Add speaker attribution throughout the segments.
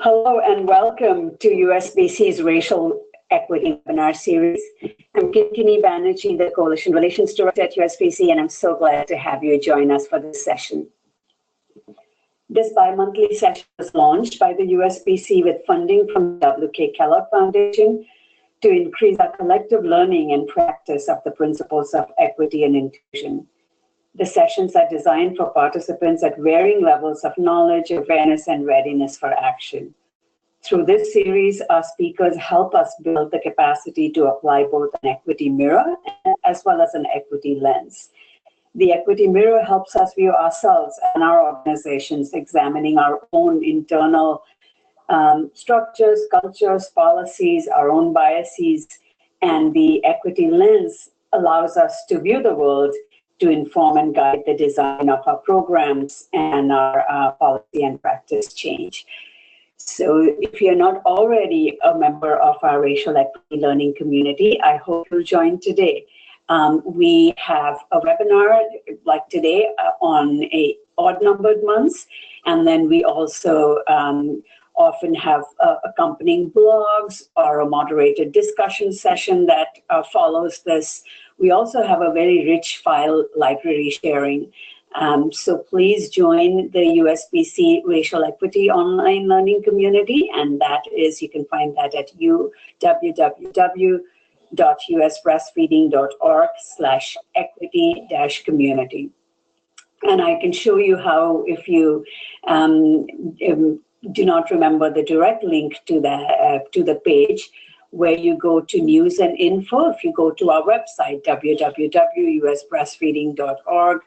Speaker 1: Hello and welcome to USBC's Racial Equity Webinar Series. I'm Kini Banerjee, the Coalition Relations Director at USBC, and I'm so glad to have you join us for this session. This bi-monthly session was launched by the USBC with funding from the W.K. Kellogg Foundation to increase our collective learning and practice of the principles of equity and inclusion. The sessions are designed for participants at varying levels of knowledge, awareness, and readiness for action. Through this series, our speakers help us build the capacity to apply both an equity mirror as well as an equity lens. The equity mirror helps us view ourselves and our organizations, examining our own internal structures, cultures, policies, our own biases, and the equity lens allows us to view the world to inform and guide the design of our programs and our policy and practice change. So if you're not already a member of our racial equity learning community, I hope you'll join today. We have a webinar like today on odd-numbered months, and then we also often have accompanying blogs or a moderated discussion session that follows this. We also have a very rich file library sharing. So please join the USBC Racial Equity Online Learning Community, and that is, you can find that at www.usbreastfeeding.org/equity-community. And I can show you how, if you do not remember the direct link to the page, where you go to news and info. If you go to our website, www.usbreastfeeding.org,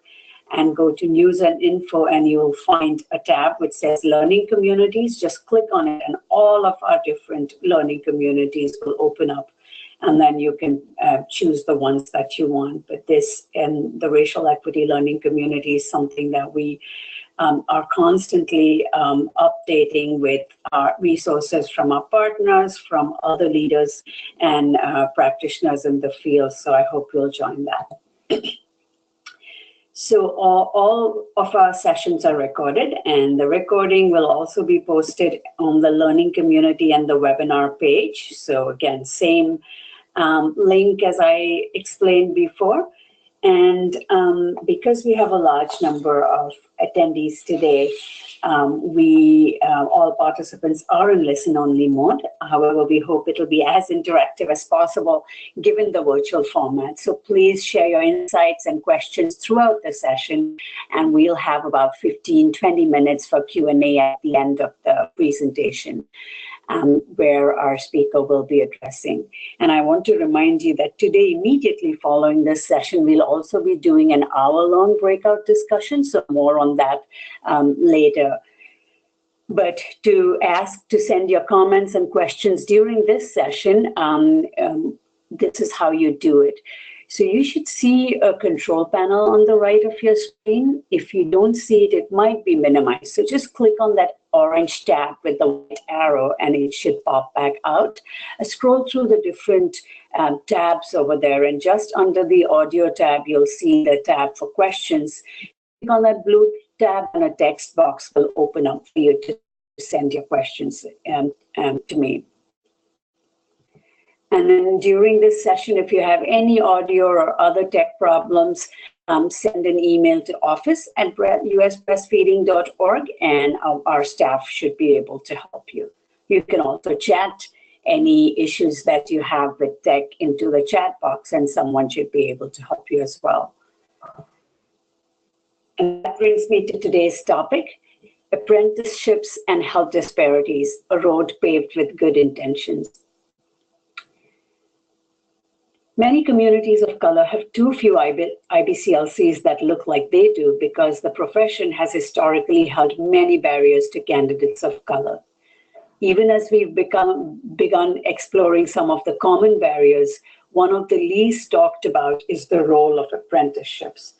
Speaker 1: and go to news and info, and you'll find a tab which says learning communities. Just click on it and all of our different learning communities will open up, and then you can choose the ones that you want. But this and the racial equity learning community is something that we are constantly updating with our resources from our partners, from other leaders and practitioners in the field. So I hope you'll join that. So all of our sessions are recorded, and the recording will also be posted on the learning community and the webinar page. So again, same link as I explained before. And because we have a large number of attendees today, all participants are in listen-only mode. However, we hope it'll be as interactive as possible given the virtual format. So please share your insights and questions throughout the session, and we'll have about 15-20 minutes for Q&A at the end of the presentation, where our speaker will be addressing. And I want to remind you that today, immediately following this session, we'll also be doing an hour-long breakout discussion, so more on that later. But to send your comments and questions during this session, this is how you do it. So you should see a control panel on the right of your screen. If you don't see it, it might be minimized. So just click on that orange tab with the white arrow and it should pop back out. Scroll through the different tabs over there, and just under the audio tab, you'll see the tab for questions. Click on that blue tab and a text box will open up for you to send your questions to me. And then during this session, if you have any audio or other tech problems, send an email to office@usbreastfeeding.org, and our staff should be able to help you. You can also chat any issues that you have with tech into the chat box, and someone should be able to help you as well. And that brings me to today's topic: apprenticeships and health disparities, a road paved with good intentions. Many communities of color have too few IBCLCs that look like they do, because the profession has historically held many barriers to candidates of color. Even as we've begun exploring some of the common barriers, one of the least talked about is the role of apprenticeships.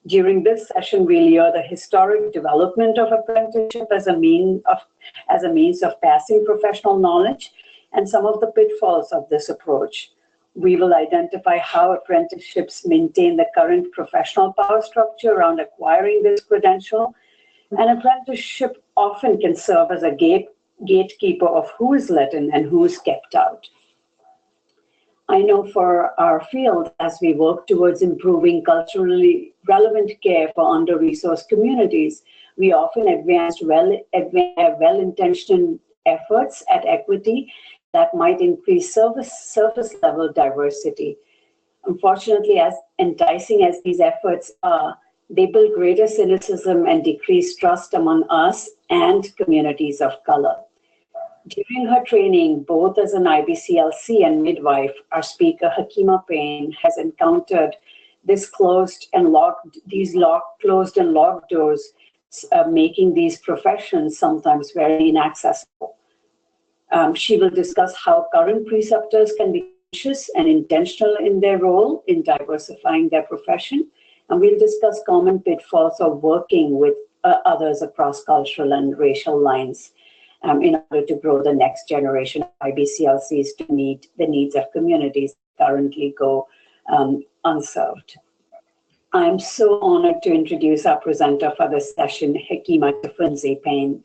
Speaker 1: During this session, we'll hear the historic development of apprenticeship as a means of passing professional knowledge and some of the pitfalls of this approach. We will identify how apprenticeships maintain the current professional power structure around acquiring this credential. An apprenticeship often can serve as a gatekeeper of who is let in and who is kept out. I know for our field, as we work towards improving culturally relevant care for under-resourced communities, we often advance well-intentioned efforts at equity that might increase surface-level diversity. Unfortunately, as enticing as these efforts are, they build greater cynicism and decrease trust among us and communities of color. During her training, both as an IBCLC and midwife, our speaker, Hakima Payne, has encountered this closed and locked doors, making these professions sometimes very inaccessible. She will discuss how current preceptors can be conscious and intentional in their role in diversifying their profession, and we'll discuss common pitfalls of working with others across cultural and racial lines in order to grow the next generation of IBCLCs to meet the needs of communities that currently go unserved. I'm so honored to introduce our presenter for this session, Hakima Tafunzi Payne.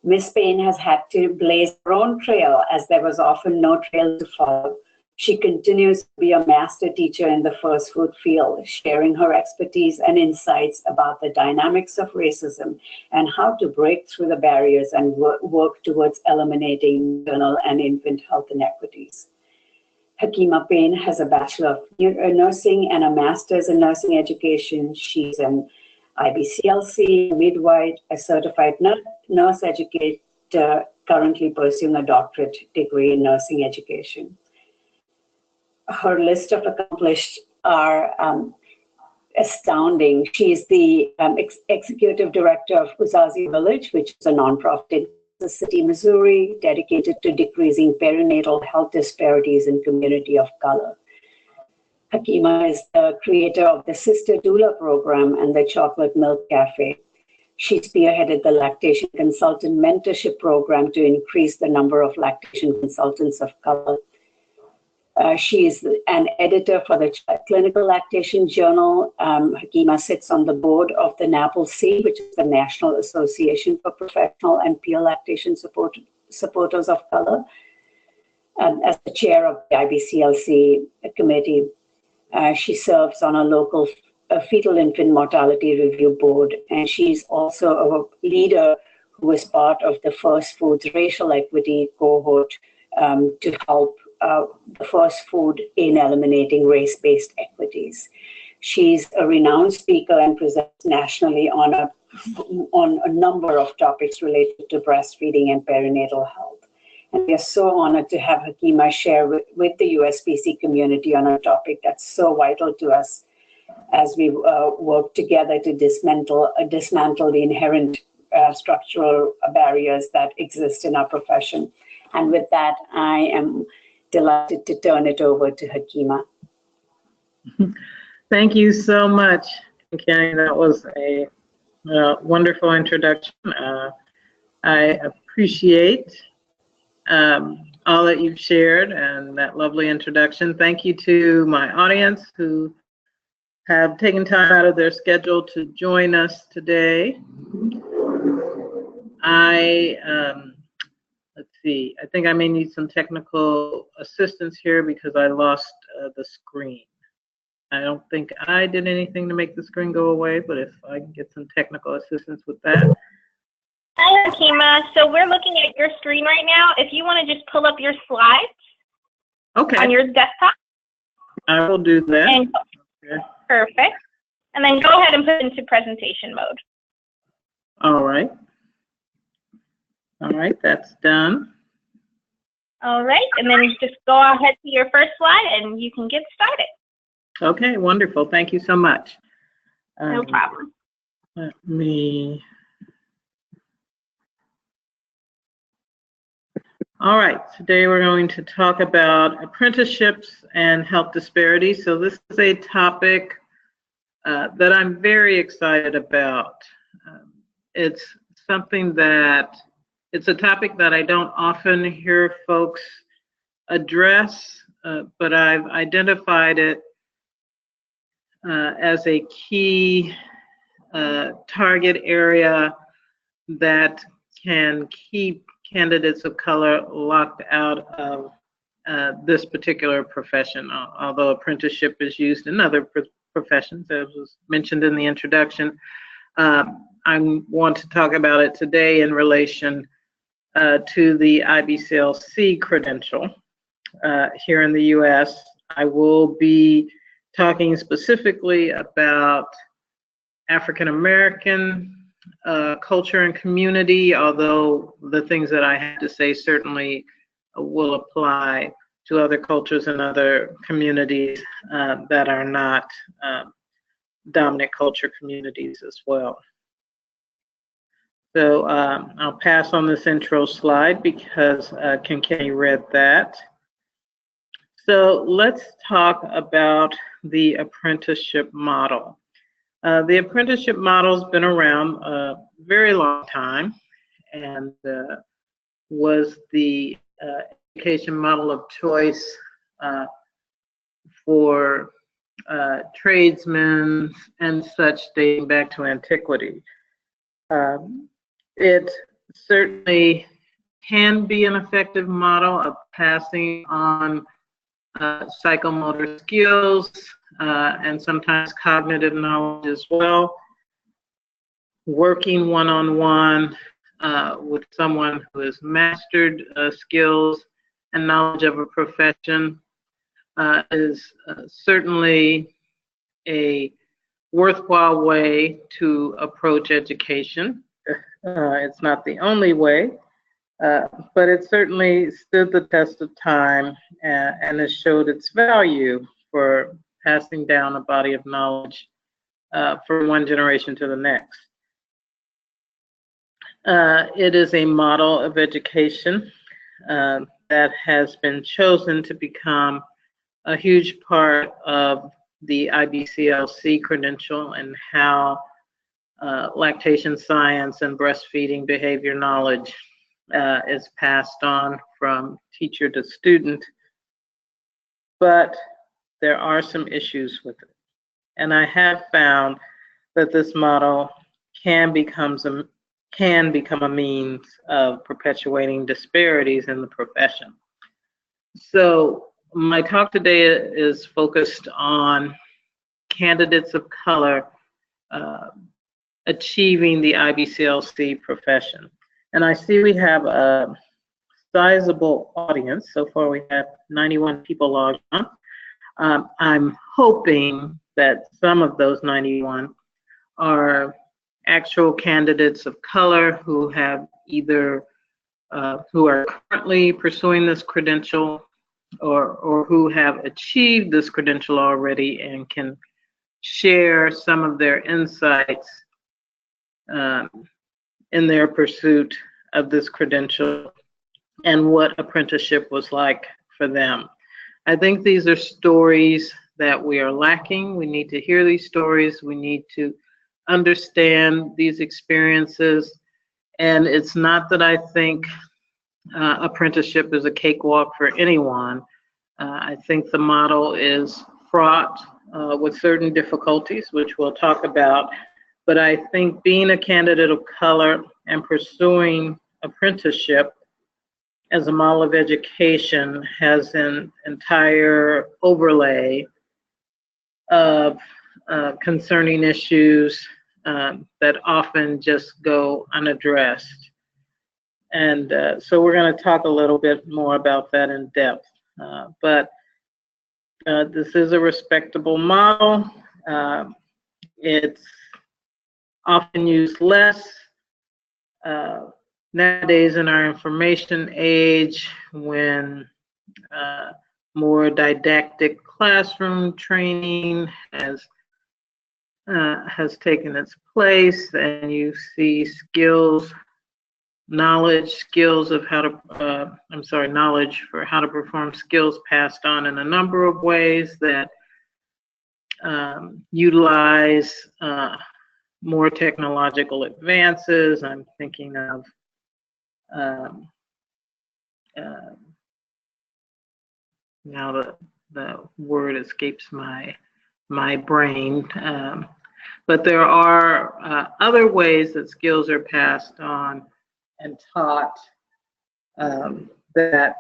Speaker 1: Ms. Payne has had to blaze her own trail as there was often no trail to follow. She continues to be a master teacher in the first food field, sharing her expertise and insights about the dynamics of racism and how to break through the barriers and work towards eliminating maternal and infant health inequities. Hakima Payne has a Bachelor of Nursing and a Master's in Nursing Education. She's an IBCLC, midwife, a certified nurse educator, currently pursuing a doctorate degree in nursing education. Her list of accomplished are astounding. She is the executive director of Uzazi Village, which is a nonprofit in Kansas City, Missouri, dedicated to decreasing perinatal health disparities in community of color. Hakima is the creator of the Sister Doula program and the Chocolate Milk Cafe. She spearheaded the Lactation Consultant Mentorship Program to increase the number of lactation consultants of color. She is an editor for the Clinical Lactation Journal. Hakima sits on the board of the NAPLC, which is the National Association for Professional and Peer Lactation Supporters of Color. As the chair of the IBCLC committee, she serves on a local fetal infant mortality review board, and she's also a leader who is part of the First Foods Racial Equity cohort to help the first food in eliminating race-based equities. She's a renowned speaker and presents nationally on a number of topics related to breastfeeding and perinatal health. And we are so honored to have Hakima share with the USBC community on a topic that's so vital to us as we work together to dismantle the inherent structural barriers that exist in our profession. And with that, I am delighted to turn it over to Hakima.
Speaker 2: Thank you so much, Kenny. That was a wonderful introduction. I appreciate all that you've shared and that lovely introduction. Thank you to my audience who have taken time out of their schedule to join us today. Let's see, I think I may need some technical assistance here because I lost the screen. I don't think I did anything to make the screen go away, but if I can get some technical assistance with that.
Speaker 3: Hi, Hakima. So we're looking at your screen right now. If you want to just pull up your slides on your desktop.
Speaker 2: I will do that.
Speaker 3: And, perfect. And then go ahead and put it into presentation mode.
Speaker 2: All right. All right, that's done.
Speaker 3: All right, and then just go ahead to your first slide and you can get started.
Speaker 2: Okay, wonderful. Thank you so much.
Speaker 3: No problem.
Speaker 2: Let me. All right, today we're going to talk about apprenticeships and health disparities. So this is a topic that I'm very excited about. It's a topic that I don't often hear folks address, but I've identified it as a key target area that can keep candidates of color locked out of this particular profession, although apprenticeship is used in other professions, as was mentioned in the introduction. I want to talk about it today in relation to the IBCLC credential here in the US. I will be talking specifically about African American culture and community, although the things that I have to say certainly will apply to other cultures and other communities that are not dominant culture communities as well. So I'll pass on this intro slide because Kenny read that. So let's talk about the apprenticeship model. The apprenticeship model has been around a very long time and was the education model of choice for tradesmen and such dating back to antiquity. It certainly can be an effective model of passing on psychomotor skills and sometimes cognitive knowledge as well. Working one-on-one with someone who has mastered skills and knowledge of a profession is certainly a worthwhile way to approach education. It's not the only way, but it certainly stood the test of time and has showed its value for passing down a body of knowledge from one generation to the next. It is a model of education that has been chosen to become a huge part of the IBCLC credential and how lactation science and breastfeeding behavior knowledge is passed on from teacher to student. But there are some issues with it. And I have found that this model can become a means of perpetuating disparities in the profession. So my talk today is focused on candidates of color achieving the IBCLC profession. And I see we have a sizable audience. So far we have 91 people logged on. I'm hoping that some of those 91 are actual candidates of color who have either who are currently pursuing this credential or who have achieved this credential already and can share some of their insights in their pursuit of this credential and what apprenticeship was like for them. I think these are stories that we are lacking. We need to hear these stories. We need to understand these experiences. And it's not that I think apprenticeship is a cakewalk for anyone. I think the model is fraught with certain difficulties, which we'll talk about. But I think being a candidate of color and pursuing apprenticeship as a model of education has an entire overlay of concerning issues that often just go unaddressed. And so we're going to talk a little bit more about that in depth. But this is a respectable model. It's often used less nowadays in our information age when more didactic classroom training has taken its place, and you see knowledge for how to perform skills passed on in a number of ways that utilize more technological advances. I'm thinking of now the word escapes my brain, but there are other ways that skills are passed on and taught that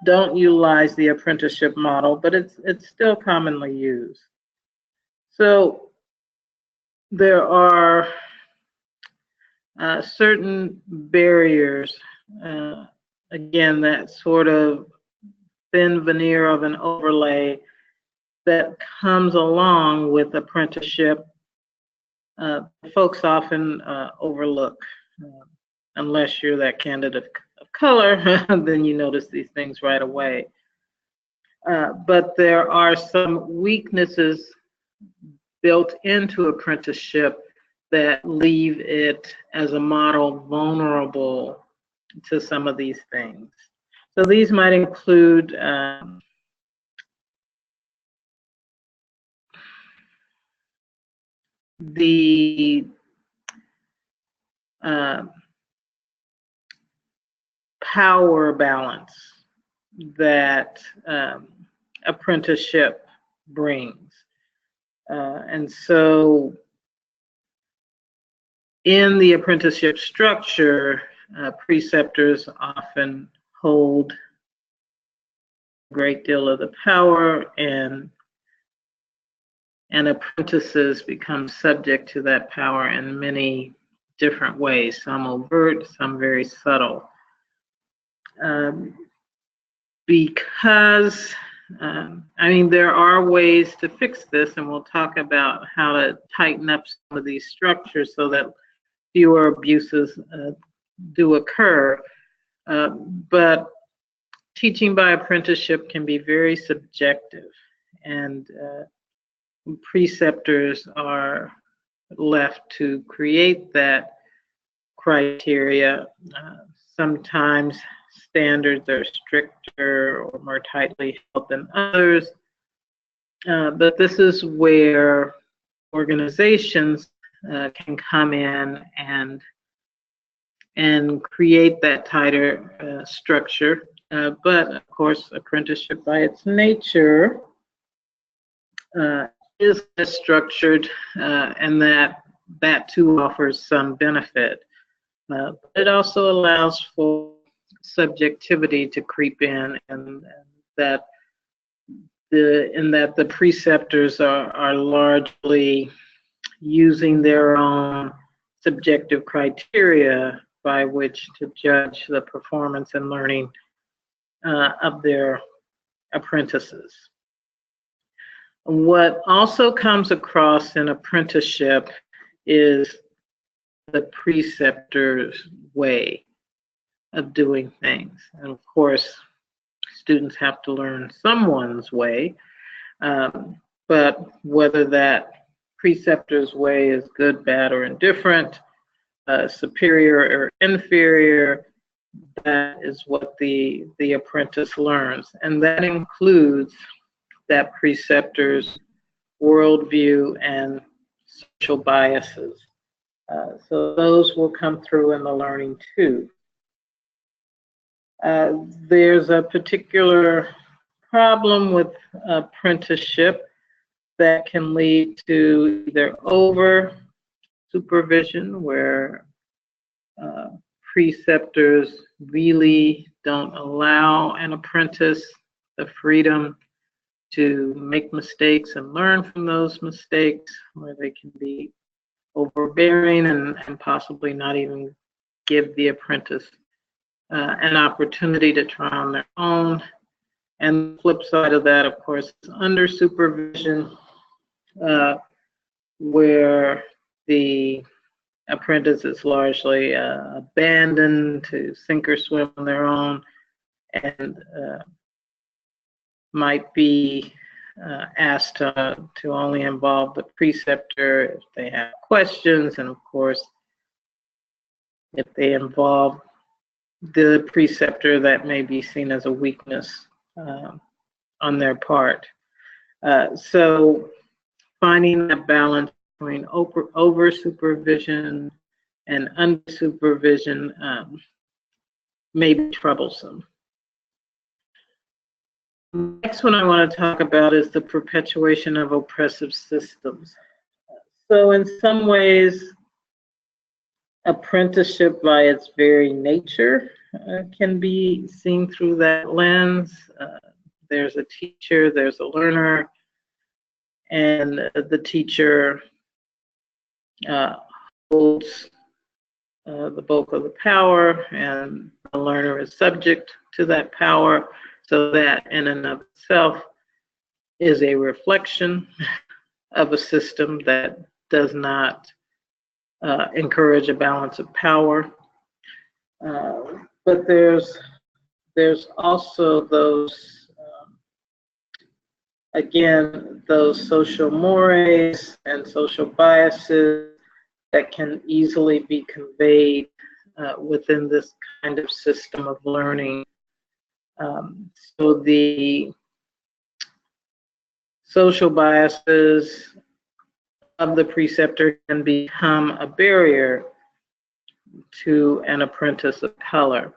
Speaker 2: don't utilize the apprenticeship model, but it's still commonly used. So there are certain barriers, again, that sort of thin veneer of an overlay that comes along with apprenticeship. Folks often overlook, unless you're that candidate of color, then you notice these things right away. But there are some weaknesses built into apprenticeship that leave it as a model vulnerable to some of these things. So these might include the power balance that apprenticeship brings. And so in the apprenticeship structure, preceptors often hold a great deal of the power, and apprentices become subject to that power in many different ways, some overt, some very subtle. Because, I mean, there are ways to fix this, and we'll talk about how to tighten up some of these structures so that fewer abuses do occur. But teaching by apprenticeship can be very subjective, and preceptors are left to create that criteria. Sometimes standards are stricter or more tightly held than others, but this is where organizations can come in and create that tighter structure. But of course, apprenticeship by its nature is structured, and that too offers some benefit. But it also allows for subjectivity to creep in, and that the preceptors are largely using their own subjective criteria by which to judge the performance and learning of their apprentices. What also comes across in apprenticeship is the preceptor's way of doing things. And of course, students have to learn someone's way, but whether that preceptor's way is good, bad, or indifferent, superior or inferior, that is what the apprentice learns. And that includes that preceptor's worldview and social biases. So those will come through in the learning too. There's a particular problem with apprenticeship that can lead to either over supervision, where preceptors really don't allow an apprentice the freedom to make mistakes and learn from those mistakes, where they can be overbearing and possibly not even give the apprentice an opportunity to try on their own. And the flip side of that, of course, is under supervision, where the apprentice is largely abandoned to sink or swim on their own, and might be asked to only involve the preceptor if they have questions, and of course, if they involve the preceptor, that may be seen as a weakness on their part. So finding that balance between over supervision and under supervision may be troublesome. Next one I want to talk about is the perpetuation of oppressive systems. So in some ways, Apprenticeship by its very nature can be seen through that lens. There's a teacher, there's a learner, and the teacher holds the bulk of the power, and the learner is subject to that power. So that in and of itself is a reflection of a system that does not encourage a balance of power. But there's also those, again, those social mores and social biases that can easily be conveyed within this kind of system of learning. So the social biases of the preceptor can become a barrier to an apprentice of color.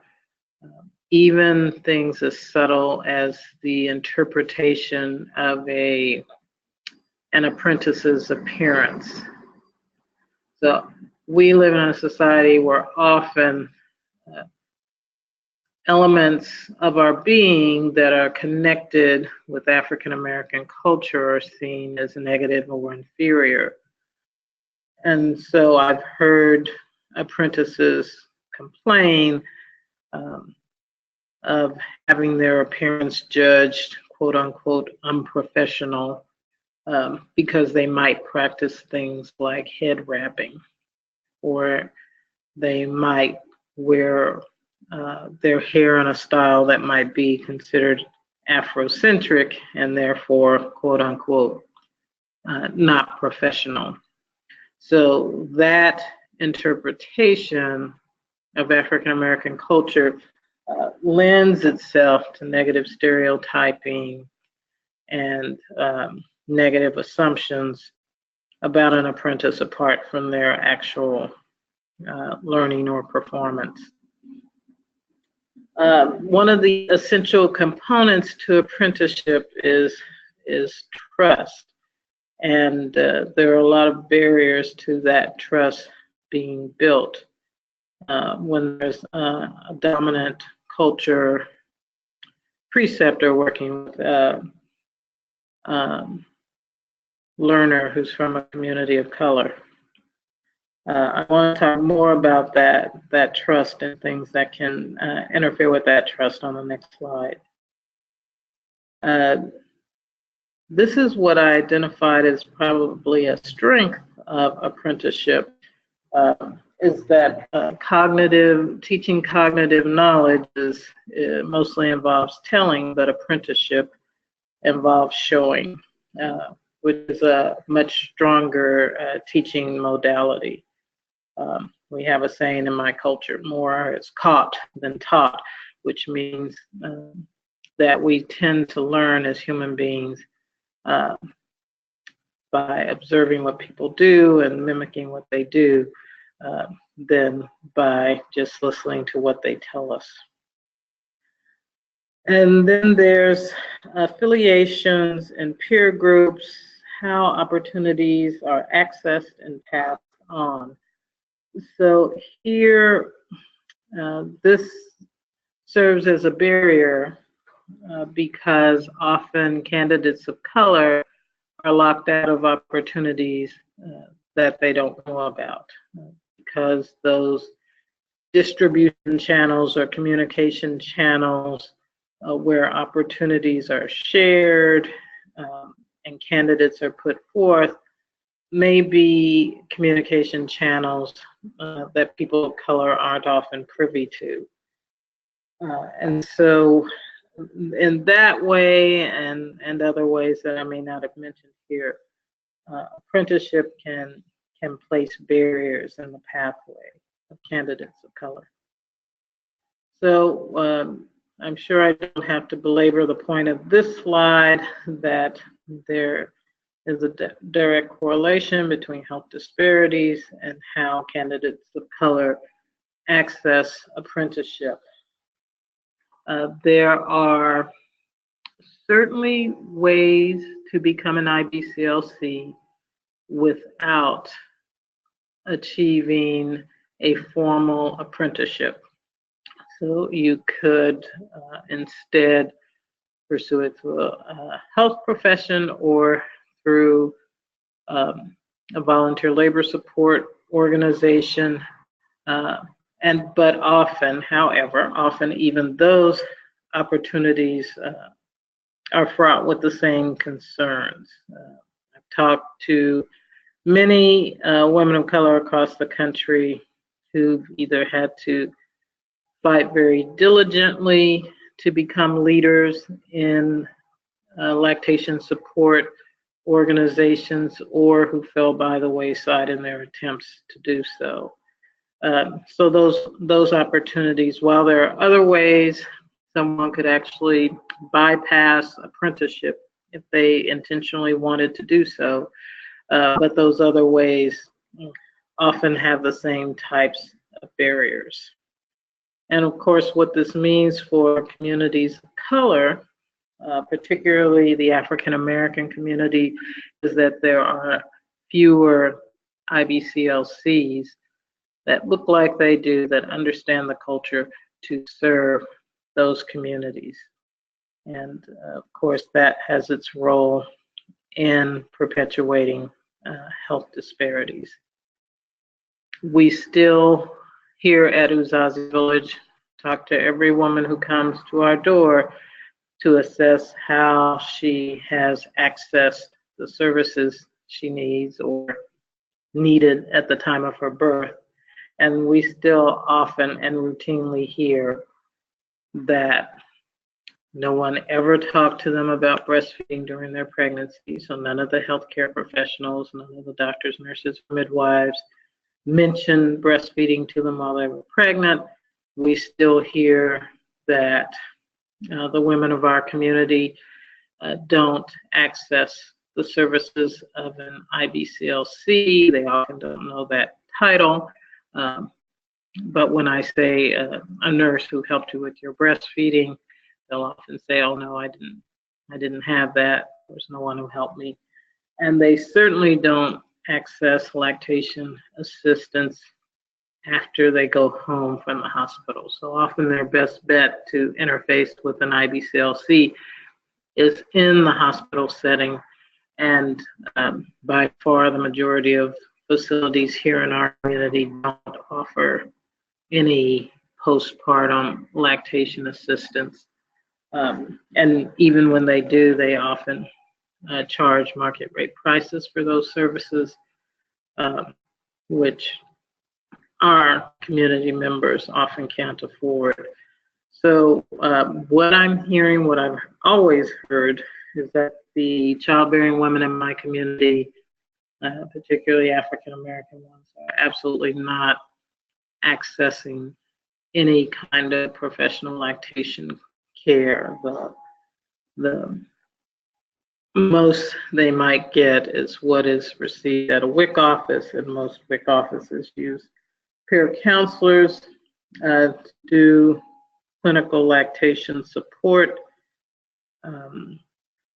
Speaker 2: Even things as subtle as the interpretation of an apprentice's appearance. So we live in a society where often elements of our being that are connected with African American culture are seen as negative or inferior. And so I've heard apprentices complain of having their appearance judged, quote unquote, unprofessional, because they might practice things like head wrapping, or they might wear their hair in a style that might be considered Afrocentric and therefore, quote unquote, not professional. So that interpretation of African American culture lends itself to negative stereotyping and negative assumptions about an apprentice apart from their actual learning or performance. One of the essential components to apprenticeship is trust. And there are a lot of barriers to that trust being built when there's a dominant culture preceptor working with a learner who's from a community of color. I want to talk more about that trust and things that can interfere with that trust on the next slide. This is what I identified as probably a strength of apprenticeship, is that teaching cognitive knowledge mostly involves telling, but apprenticeship involves showing, which is a much stronger teaching modality. We have a saying in my culture, more is caught than taught, which means that we tend to learn as human beings by observing what people do and mimicking what they do, than by just listening to what they tell us. And then there's affiliations and peer groups, how opportunities are accessed and passed on. So here, this serves as a barrier because often candidates of color are locked out of opportunities that they don't know about, because those distribution channels or communication channels where opportunities are shared and candidates are put forth may be communication channels that people of color aren't often privy to. And so in that way and other ways that I may not have mentioned here, apprenticeship can place barriers in the pathway of candidates of color. So I'm sure I don't have to belabor the point of this slide that there is a direct correlation between health disparities and how candidates of color access apprenticeship. There are certainly ways to become an IBCLC without achieving a formal apprenticeship. So you could instead pursue it through a health profession or through a volunteer labor support organization. But often even those opportunities are fraught with the same concerns. I've talked to many women of color across the country who've either had to fight very diligently to become leaders in lactation support organizations, or who fell by the wayside in their attempts to do so. So those opportunities, while there are other ways someone could actually bypass apprenticeship if they intentionally wanted to do so, but those other ways often have the same types of barriers. And of course, what this means for communities of color, particularly the African American community, is that there are fewer IBCLCs that look like they do, that understand the culture to serve those communities. And of course, that has its role in perpetuating health disparities. We still, here at Uzazi Village, talk to every woman who comes to our door to assess how she has accessed the services she needs or needed at the time of her birth. And we still often and routinely hear that no one ever talked to them about breastfeeding during their pregnancy. So none of the healthcare professionals, none of the doctors, nurses, midwives mentioned breastfeeding to them while they were pregnant. We still hear that the women of our community don't access the services of an IBCLC. They often don't know that title. But when I say a nurse who helped you with your breastfeeding, they'll often say, "Oh no, I didn't have that. There's no one who helped me." And they certainly don't access lactation assistance after they go home from the hospital. So often their best bet to interface with an IBCLC is in the hospital setting. And by far the majority of facilities here in our community don't offer any postpartum lactation assistance. And even when they do, they often charge market rate prices for those services, which our community members often can't afford. So what I'm hearing, what I've always heard, is that the childbearing women in my community, particularly African American ones, are absolutely not accessing any kind of professional lactation care. The most they might get is what is received at a WIC office, and most WIC offices use peer counselors to do clinical lactation support.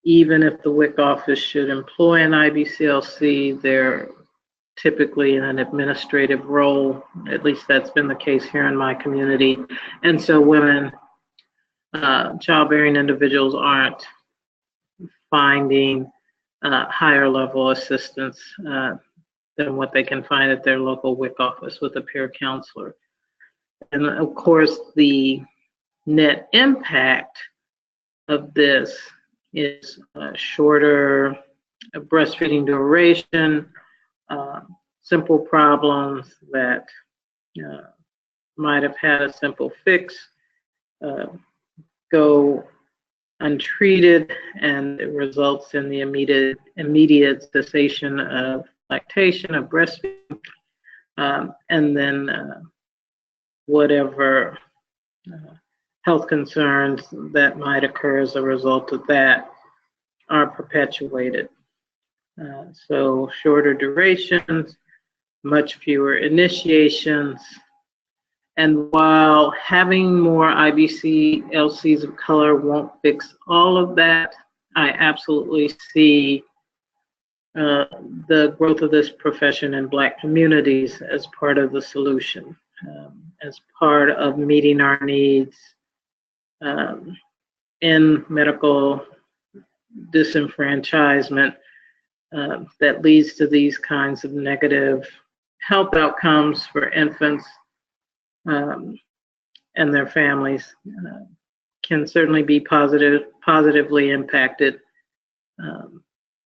Speaker 2: Even if the WIC office should employ an IBCLC, they're typically in an administrative role. At least that's been the case here in my community. And so women, childbearing individuals, aren't finding higher level assistance than what they can find at their local WIC office with a peer counselor. And of course, the net impact of this is shorter breastfeeding duration, simple problems that might have had a simple fix go untreated, and it results in the immediate cessation of lactation, of breastfeeding, and then whatever health concerns that might occur as a result of that are perpetuated. So shorter durations, much fewer initiations. And while having more IBCLCs of color won't fix all of that, I absolutely see the growth of this profession in Black communities as part of the solution, as part of meeting our needs in medical disenfranchisement that leads to these kinds of negative health outcomes for infants and their families can certainly be positively impacted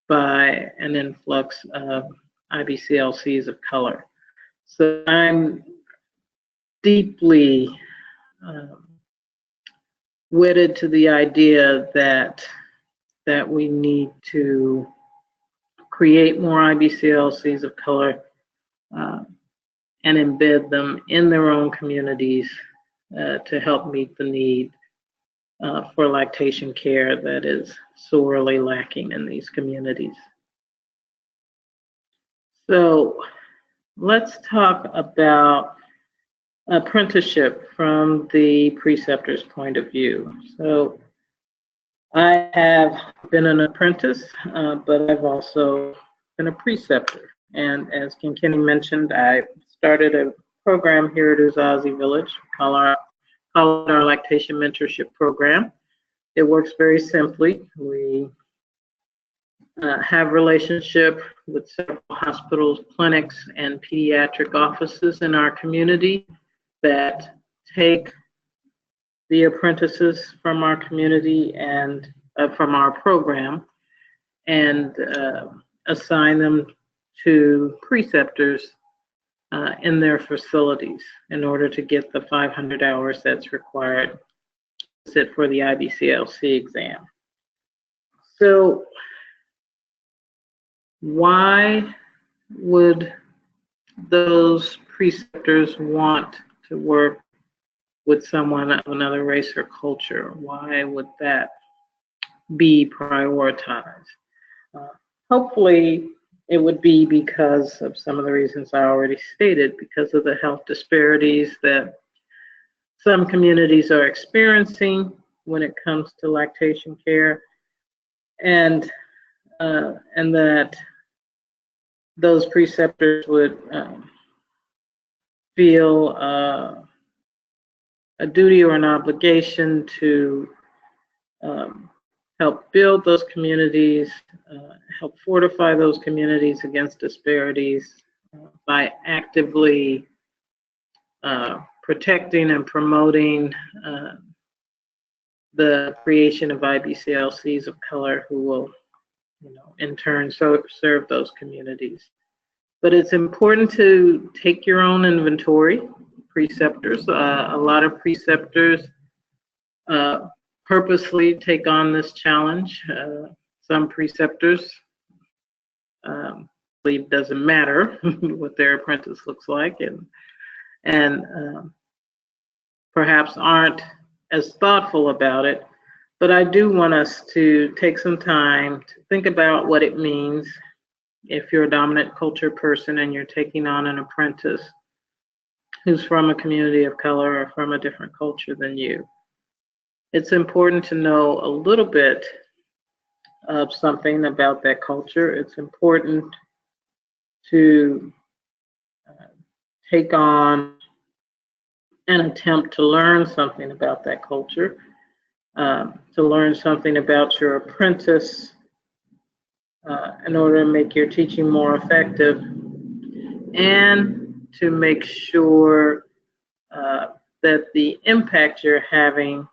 Speaker 2: by an influx of IBCLCs of color. So I'm deeply wedded to the idea that we need to create more IBCLCs of color and embed them in their own communities to help meet the need for lactation care that is sorely lacking in these communities. So let's talk about apprenticeship from the preceptor's point of view. So I have been an apprentice, but I've also been a preceptor. And as Kenny mentioned, I started a program here at Uzazi Village called our Lactation Mentorship Program. It works very simply. We have relationship with several hospitals, clinics, and pediatric offices in our community that take the apprentices from our community and from our program and assign them to preceptors in their facilities in order to get the 500 hours that's required to sit for the IBCLC exam. So why would those preceptors want to work with someone of another race or culture? Why would that be prioritized? Hopefully, it would be because of some of the reasons I already stated, because of the health disparities that some communities are experiencing when it comes to lactation care, and that those preceptors would feel a duty or an obligation to help build those communities, help fortify those communities against disparities by actively protecting and promoting the creation of IBCLCs of color who will, in turn serve those communities. But it's important to take your own inventory. Preceptors, a lot of preceptors purposely take on this challenge. Some preceptors believe it doesn't matter what their apprentice looks like, and perhaps aren't as thoughtful about it. But I do want us to take some time to think about what it means if you're a dominant culture person and you're taking on an apprentice who's from a community of color or from a different culture than you. It's important to know a little bit of something about that culture. It's important to take on an attempt to learn something about that culture, to learn something about your apprentice in order to make your teaching more effective, and to make sure that the impact you're having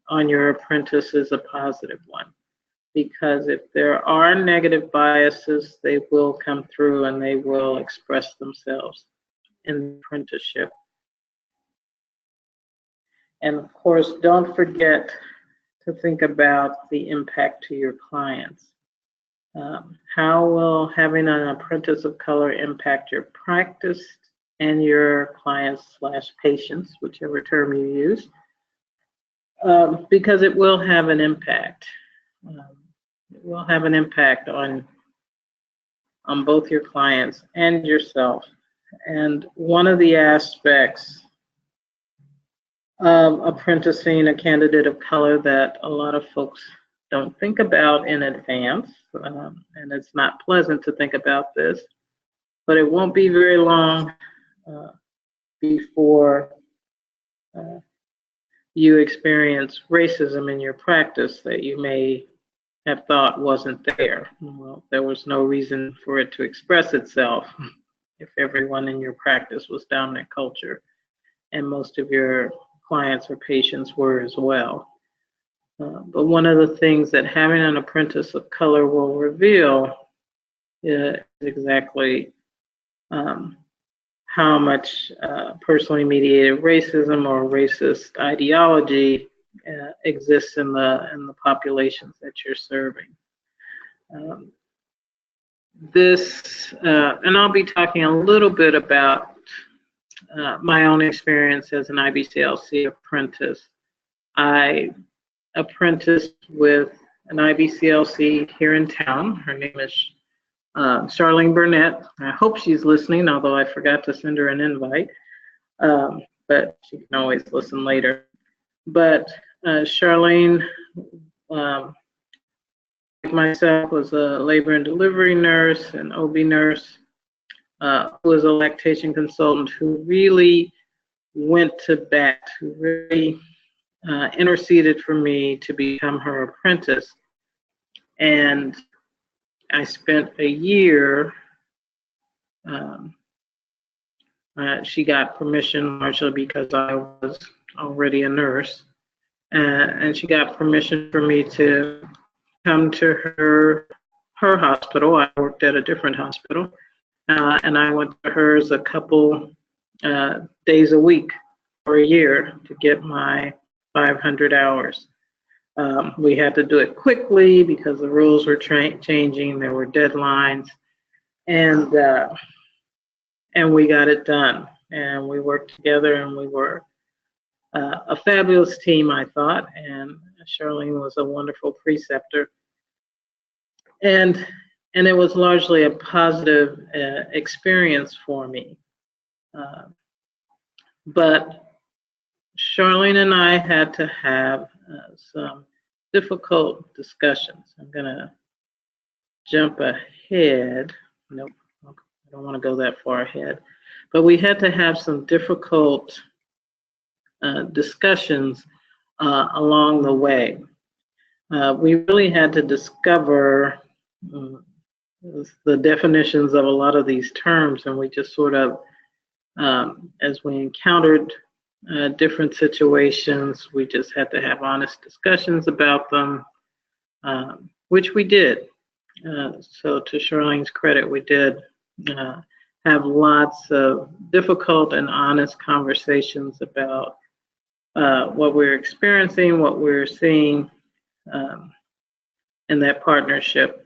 Speaker 2: on your apprentice is a positive one. Because if there are negative biases, they will come through and they will express themselves in the apprenticeship. And of course, don't forget to think about the impact to your clients. How will having an apprentice of color impact your practice and your clients/patients, whichever term you use? Because it will have an impact. It will have an impact on both your clients and yourself. And one of the aspects of apprenticing a candidate of color that a lot of folks don't think about in advance, and it's not pleasant to think about this, but it won't be very long before you experience racism in your practice that you may have thought wasn't there. Well, there was no reason for it to express itself if everyone in your practice was dominant culture, and most of your clients or patients were as well. But one of the things that having an apprentice of color will reveal is exactly how much personally mediated racism or racist ideology exists in the populations that you're serving. And I'll be talking a little bit about my own experience as an IBCLC apprentice. I apprenticed with an IBCLC here in town. Her name is Charlene Burnett. I hope she's listening, although I forgot to send her an invite, but she can always listen later. But Charlene, like myself, was a labor and delivery nurse, an OB nurse, who was a lactation consultant who really went to bat, who really interceded for me to become her apprentice. And I spent a year, she got permission, largely because I was already a nurse, and she got permission for me to come to her hospital. I worked at a different hospital, and I went to hers a couple days a week for a year to get my 500 hours. We had to do it quickly because the rules were changing. There were deadlines, and we got it done. And we worked together, and we were a fabulous team, I thought. And Charlene was a wonderful preceptor, and it was largely a positive experience for me. But Charlene and I had to have some difficult discussions. I'm going to jump ahead. Nope, I don't want to go that far ahead. But we had to have some difficult discussions along the way. We really had to discover the definitions of a lot of these terms, and we just sort of, as we encountered different situations, we just had to have honest discussions about them, which we did. So to Charlene's credit, we did have lots of difficult and honest conversations about what we're experiencing, what we're seeing in that partnership,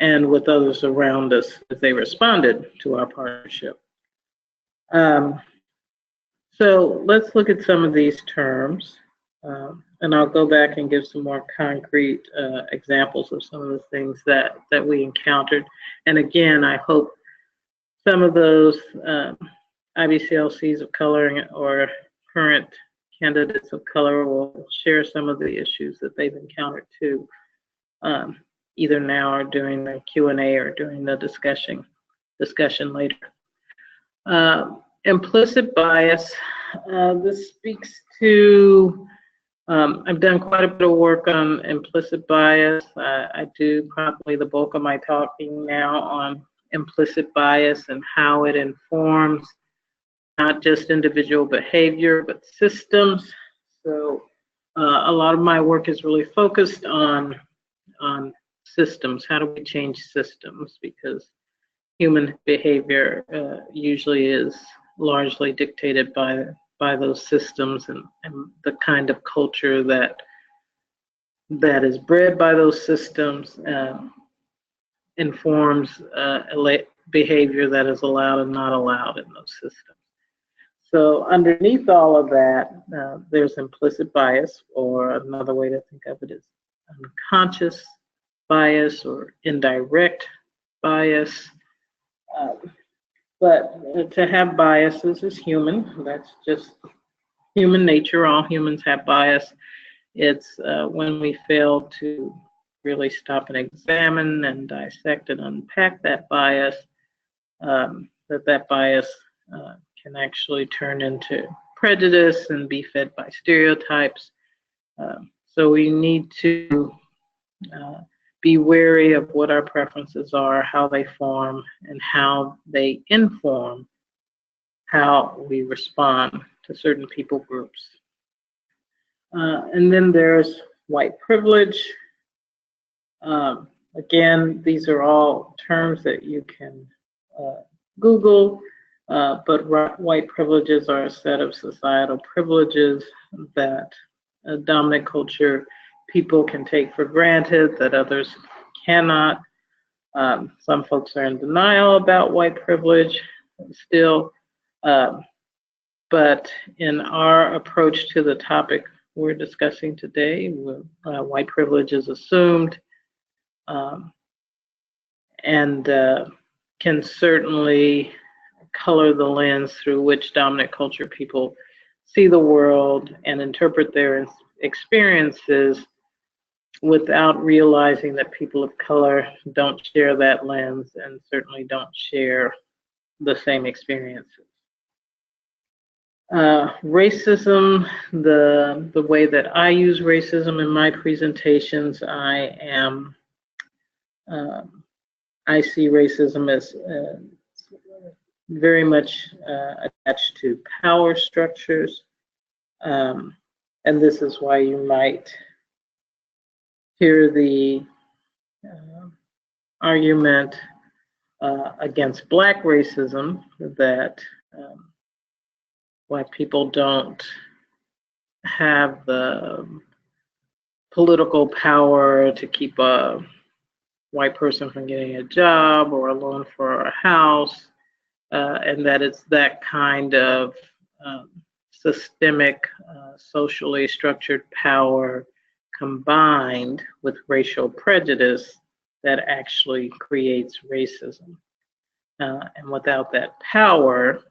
Speaker 2: and with others around us as they responded to our partnership. So let's look at some of these terms, and I'll go back and give some more concrete examples of some of the things that we encountered. And again, I hope some of those IBCLCs of color or current candidates of color will share some of the issues that they've encountered too, either now or during the Q&A or during the discussion later. Implicit bias, this speaks to, I've done quite a bit of work on implicit bias. I do probably the bulk of my talking now on implicit bias and how it informs not just individual behavior, but systems. So a lot of my work is really focused on systems. How do we change systems? Because human behavior usually is largely dictated by those systems and the kind of culture that is bred by those systems informs behavior that is allowed and not allowed in those systems. So underneath all of that, there's implicit bias, or another way to think of it is unconscious bias or indirect bias. But to have biases is human. That's just human nature. All humans have bias. It's when we fail to really stop and examine and dissect and unpack that bias, that bias can actually turn into prejudice and be fed by stereotypes. So we need to be wary of what our preferences are, how they form, and how they inform how we respond to certain people groups. And then there's white privilege. Again, these are all terms that you can Google, but white privileges are a set of societal privileges that dominant culture people can take for granted that others cannot. Some folks are in denial about white privilege still, but in our approach to the topic we're discussing today, white privilege is assumed and can certainly color the lens through which dominant culture people see the world and interpret their experiences without realizing that people of color don't share that lens and certainly don't share the same experiences. Racism, the way that I use racism in my presentations, I see racism as very much attached to power structures, and this is why you might hear the argument against Black racism that Black people don't have the political power to keep a white person from getting a job or a loan for a house, and that it's that kind of systemic, socially structured power combined with racial prejudice that actually creates racism. And without that power,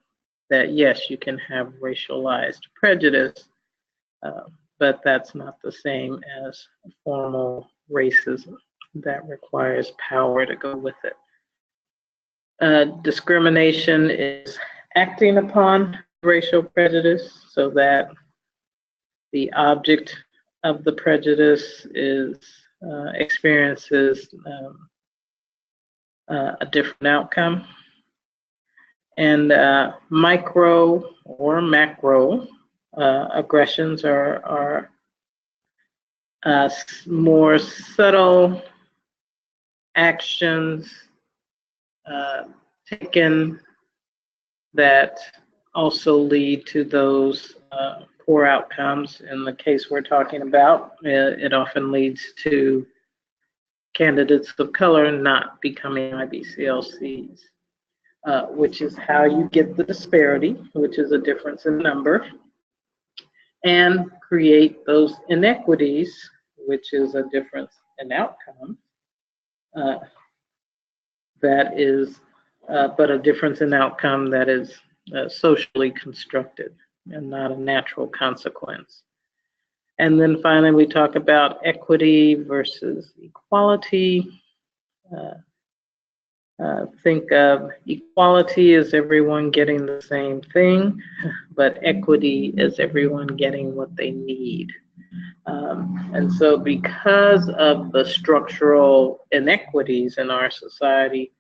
Speaker 2: that yes, you can have racialized prejudice, but that's not the same as formal racism that requires power to go with it. Discrimination is acting upon racial prejudice so that the object of the prejudice experiences a different outcome. And micro or macro aggressions are more subtle actions taken that also lead to those poor outcomes. In the case we're talking about, it often leads to candidates of color not becoming IBCLCs, which is how you get the disparity, which is a difference in number, and create those inequities, which is a difference in outcome. That is, but a difference in outcome that is socially constructed and not a natural consequence. And then finally, we talk about equity versus equality. Think of equality as everyone getting the same thing, but equity is everyone getting what they need. And so because of the structural inequities in our society,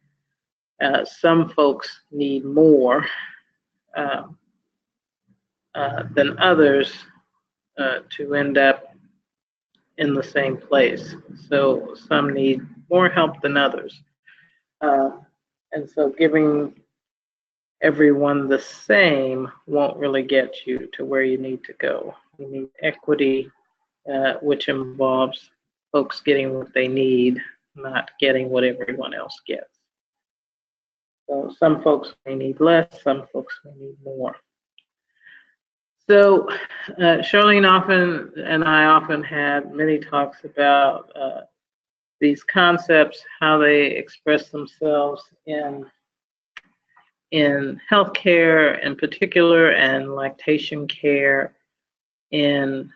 Speaker 2: some folks need more than others to end up in the same place. So some need more help than others. And so giving everyone the same won't really get you to where you need to go. You need equity, which involves folks getting what they need, not getting what everyone else gets. So some folks may need less, some folks may need more. So Charlene and I often had many talks about these concepts, how they express themselves in healthcare in particular, and lactation care in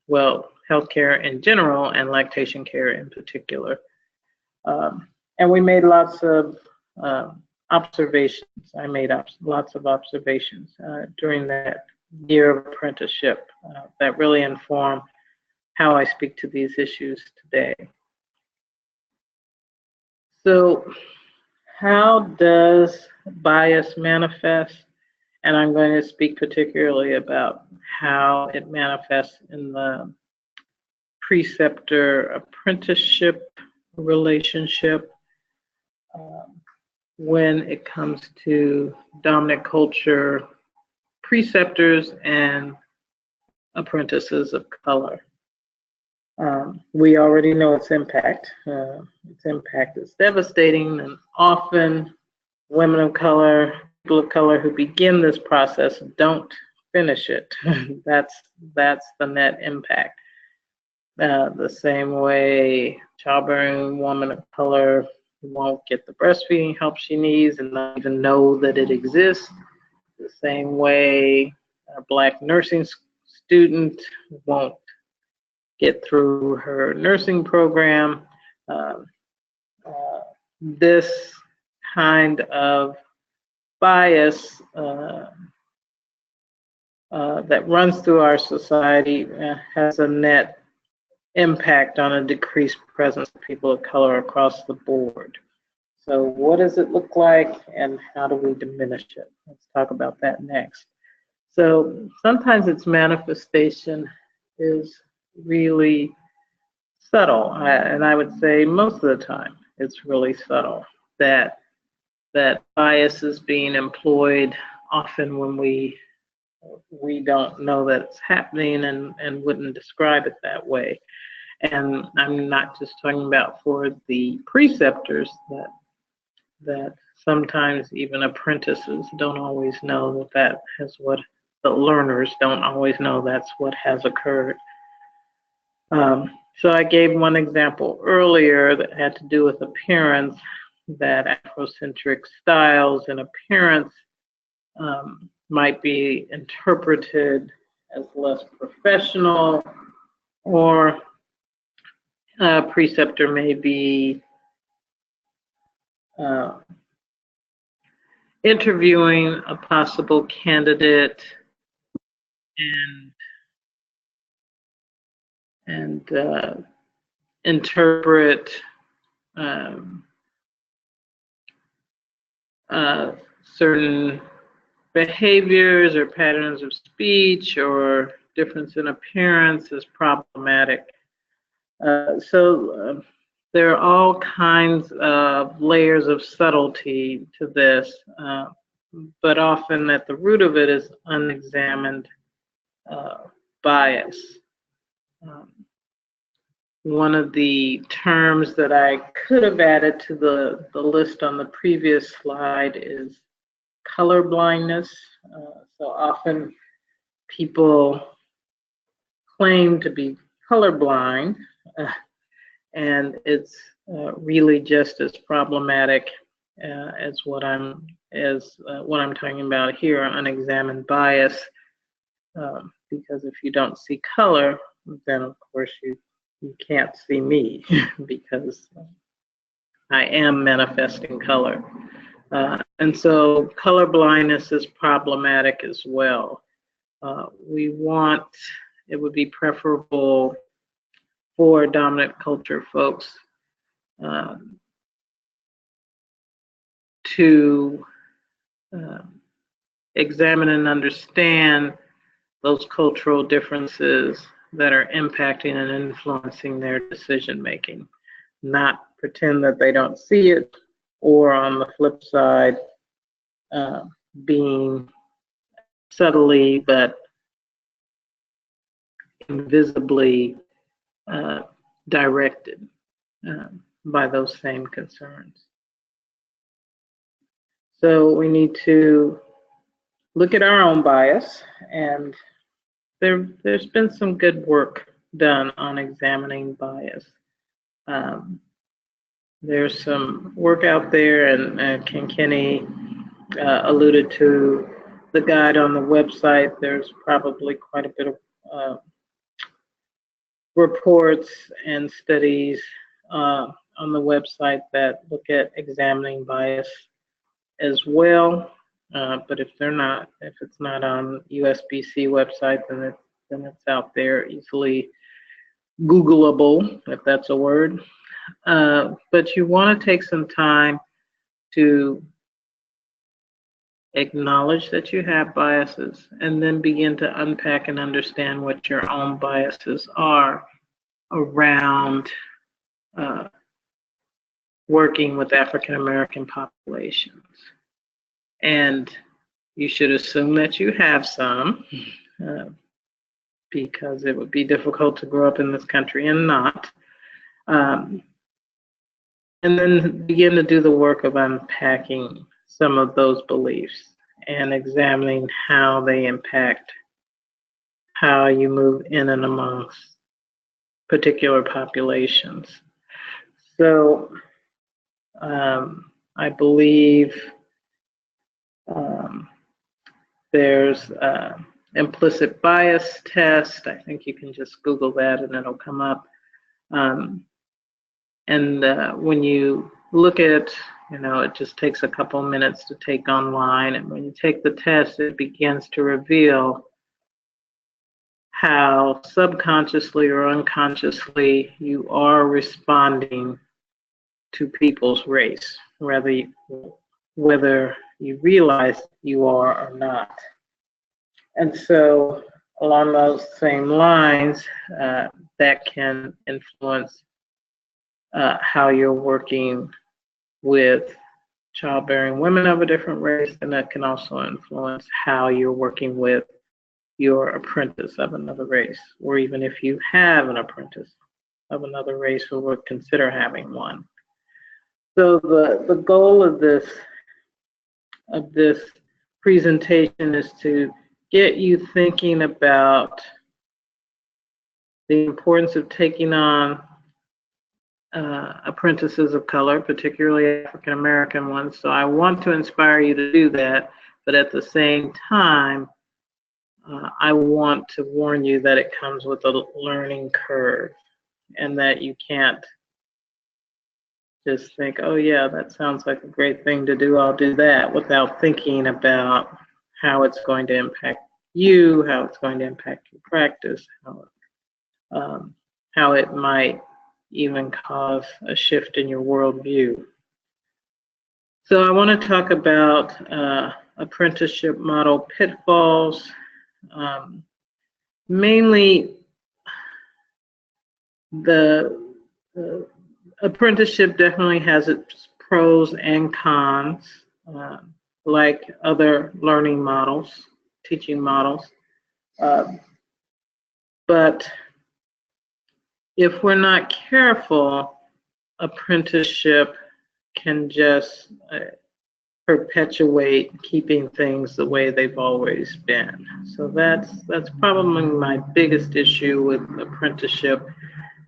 Speaker 2: well, healthcare in general and lactation care in particular. And we made lots of observations. I made lots of observations during that year of apprenticeship that really inform how I speak to these issues today. So how does bias manifest? And I'm going to speak particularly about how it manifests in the preceptor apprenticeship relationship when it comes to dominant culture preceptors and apprentices of color. We already know its impact. Its impact is devastating, and often women of color, people of color who begin this process don't finish it. That's the net impact. The same way childbearing woman of color won't get the breastfeeding help she needs and not even know that it exists. The same way a Black nursing student won't get through her nursing program. This kind of bias that runs through our society has a net impact on a decreased presence of people of color across the board. So what does it look like and how do we diminish it? Let's talk about that next. So sometimes its manifestation is really subtle, and I would say most of the time it's really subtle, that bias is being employed often when we don't know that it's happening and wouldn't describe it that way. And I'm not just talking about for the preceptors, that sometimes even apprentices don't always know that has what, the learners don't always know that's what has occurred. So I gave one example earlier that had to do with appearance, that Afrocentric styles and appearance might be interpreted as less professional, or a preceptor may be interviewing a possible candidate and interpret certain behaviors or patterns of speech or difference in appearance as problematic. So there are all kinds of layers of subtlety to this, but often at the root of it is unexamined bias. One of the terms that I could have added to the list on the previous slide is color blindness. So often people claim to be colorblind, and it's really just as problematic as what I'm talking about here, unexamined bias. Because if you don't see color, then of course you can't see me because I am manifesting color. And so color blindness is problematic as well. It would be preferable for dominant culture folks to examine and understand those cultural differences that are impacting and influencing their decision making, not pretend that they don't see it, or on the flip side, being subtly but invisibly directed by those same concerns. So we need to look at our own bias, and there's been some good work done on examining bias. There's some work out there, and Ken Kenny alluded to the guide on the website. There's probably quite a bit of reports and studies on the website that look at examining bias as well. But if it's not on USBC website, then it's out there, easily Googleable, if that's a word. But you want to take some time to acknowledge that you have biases, and then begin to unpack and understand what your own biases are around working with African American populations. And you should assume that you have some, because it would be difficult to grow up in this country and not. And then begin to do the work of unpacking some of those beliefs and examining how they impact how you move in and amongst particular populations. So I believe there's implicit bias test. I think you can just Google that and it'll come up. When you look at, it just takes a couple minutes to take online, and when you take the test, it begins to reveal how subconsciously or unconsciously you are responding to people's race, whether you realize you are or not. And so along those same lines, that can influence how you're working with childbearing women of a different race, and that can also influence how you're working with your apprentice of another race, or even if you have an apprentice of another race or would consider having one. So the goal of this presentation is to get you thinking about the importance of taking on apprentices of color, particularly African American ones. So I want to inspire you to do that, but at the same time, I want to warn you that it comes with a learning curve, and that you can't just think, oh yeah, that sounds like a great thing to do, I'll do that, without thinking about how it's going to impact you, how it's going to impact your practice, how it might even cause a shift in your worldview. So I want to talk about apprenticeship model pitfalls. Mainly, the apprenticeship definitely has its pros and cons, like other learning models, teaching models. But if we're not careful, apprenticeship can just perpetuate keeping things the way they've always been. So that's probably my biggest issue with apprenticeship,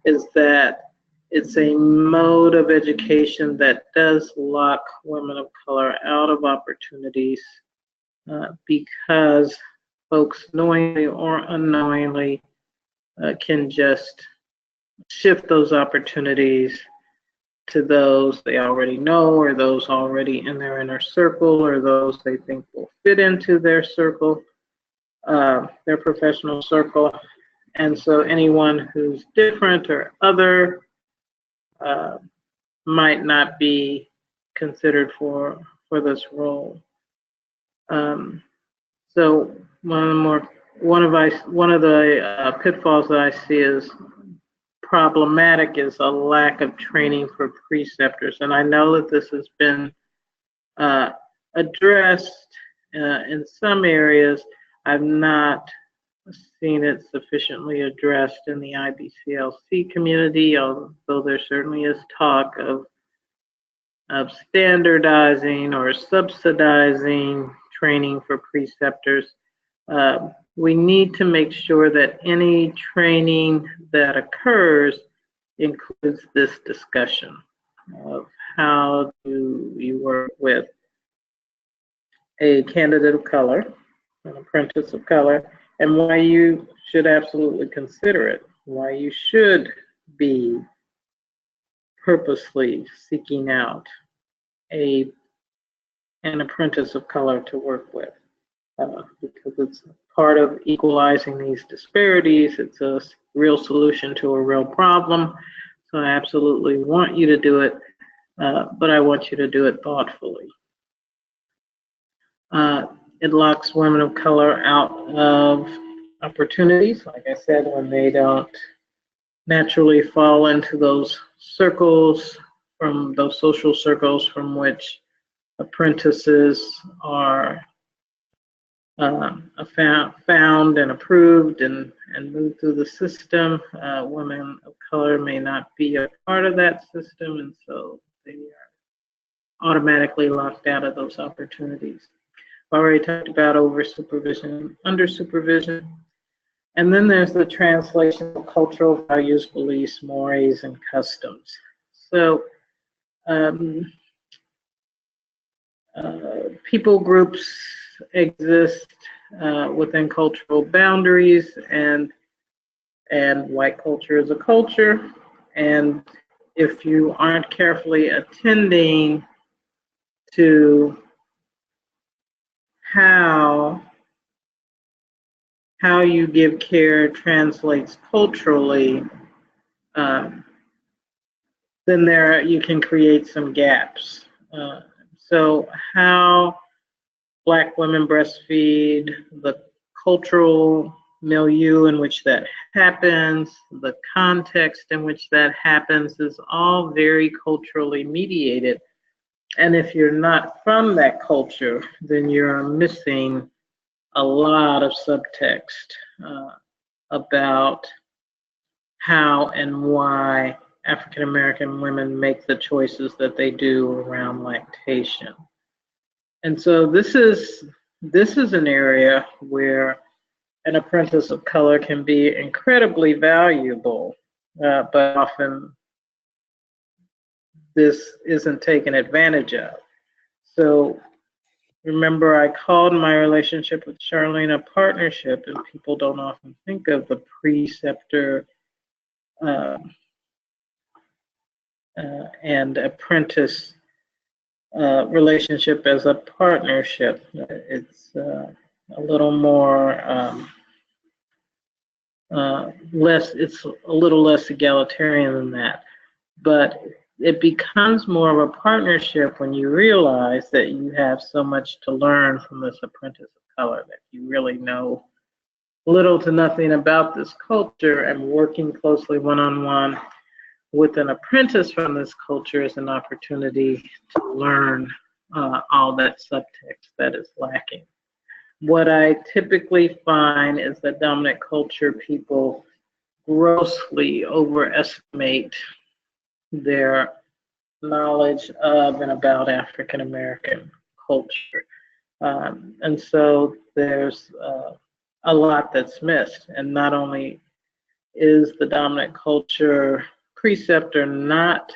Speaker 2: is that it's a mode of education that does lock women of color out of opportunities because folks, knowingly or unknowingly, can just shift those opportunities to those they already know, or those already in their inner circle, or those they think will fit into their circle, their professional circle. And so anyone who's different or other might not be considered for this role. So one of the pitfalls that I see is problematic is a lack of training for preceptors. And I know that this has been addressed in some areas. I've not seen it sufficiently addressed in the IBCLC community, although there certainly is talk of standardizing or subsidizing training for preceptors. We need to make sure that any training that occurs includes this discussion of how do you work with a candidate of color, an apprentice of color, and why you should absolutely consider it. why you should be purposely seeking out an apprentice of color to work with, because it's part of equalizing these disparities. It's a real solution to a real problem. So I absolutely want you to do it, but I want you to do it thoughtfully. It locks women of color out of opportunities, like I said, when they don't naturally fall into those circles, from those social circles from which apprentices are found and approved and moved through the system. Women of color may not be a part of that system, and so they are automatically locked out of those opportunities. I've already talked about over supervision and under supervision. And then there's the translation of cultural values, beliefs, mores, and customs. So people groups exist within cultural boundaries, and white culture is a culture. And if you aren't carefully attending to how you give care translates culturally, then you can create some gaps. So how Black women breastfeed, the cultural milieu in which that happens, the context in which that happens is all very culturally mediated. And if you're not from that culture, then you're missing a lot of subtext about how and why African American women make the choices that they do around lactation. And so this is an area where an apprentice of color can be incredibly valuable, but often this isn't taken advantage of. So remember, I called my relationship with Charlene a partnership, and people don't often think of the preceptor and apprentice relationship as a partnership. It's a little more it's a little less egalitarian than that, but it becomes more of a partnership when you realize that you have so much to learn from this apprentice of color, that you really know little to nothing about this culture, and working closely one-on-one with an apprentice from this culture is an opportunity to learn all that subtext that is lacking. What I typically find is that dominant culture people grossly overestimate their knowledge of and about African American culture. And so there's a lot that's missed. And not only is the dominant culture preceptor not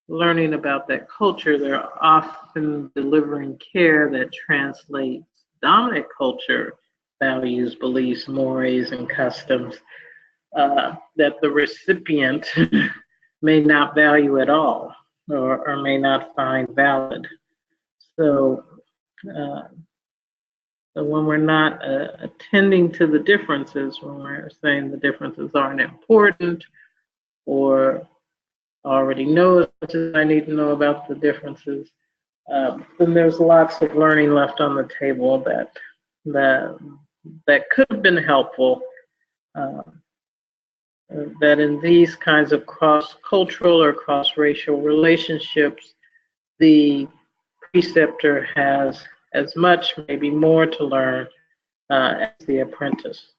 Speaker 2: learning about that culture, they're often delivering care that translates dominant culture values, beliefs, mores, and customs that the recipient may not value at all, or may not find valid. So, so when we're not attending to the differences, when we're saying the differences aren't important, or already know as much as I need to know about the differences, then there's lots of learning left on the table that could have been helpful. That in these kinds of cross-cultural or cross-racial relationships, the preceptor has as much, maybe more, to learn as the apprentice.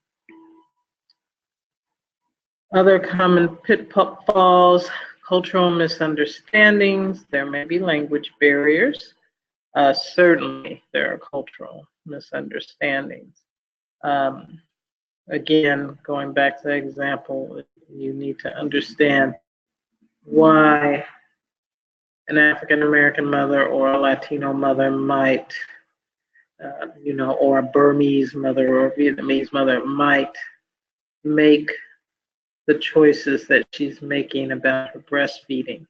Speaker 2: Other common pitfalls: cultural misunderstandings. There may be language barriers. Certainly, there are cultural misunderstandings. Again, going back to the example, you need to understand why an African American mother or a Latino mother might, or a Burmese mother or a Vietnamese mother might make the choices that she's making about her breastfeeding.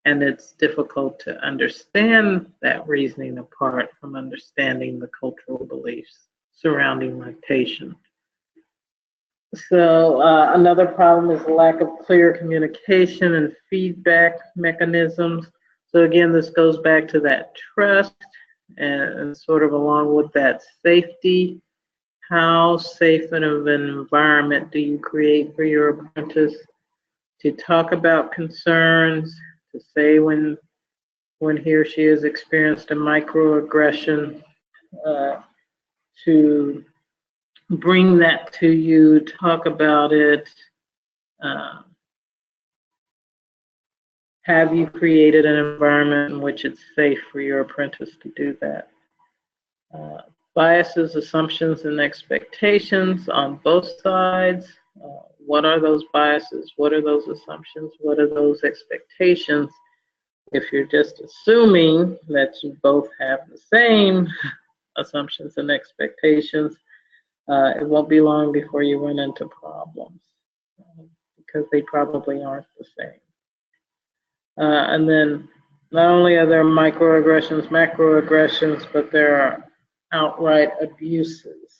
Speaker 2: And it's difficult to understand that reasoning apart from understanding the cultural beliefs surrounding lactation. So another problem is the lack of clear communication and feedback mechanisms. So again, this goes back to that trust and sort of along with that safety. How safe of an environment do you create for your apprentice to talk about concerns, to say when he or she has experienced a microaggression, to bring that to you, talk about it. Have you created an environment in which it's safe for your apprentice to do that? Biases, assumptions, and expectations on both sides. What are those biases? What are those assumptions? What are those expectations? If you're just assuming that you both have the same assumptions and expectations, it won't be long before you run into problems because they probably aren't the same. And then not only are there microaggressions, macroaggressions, but there are outright abuses.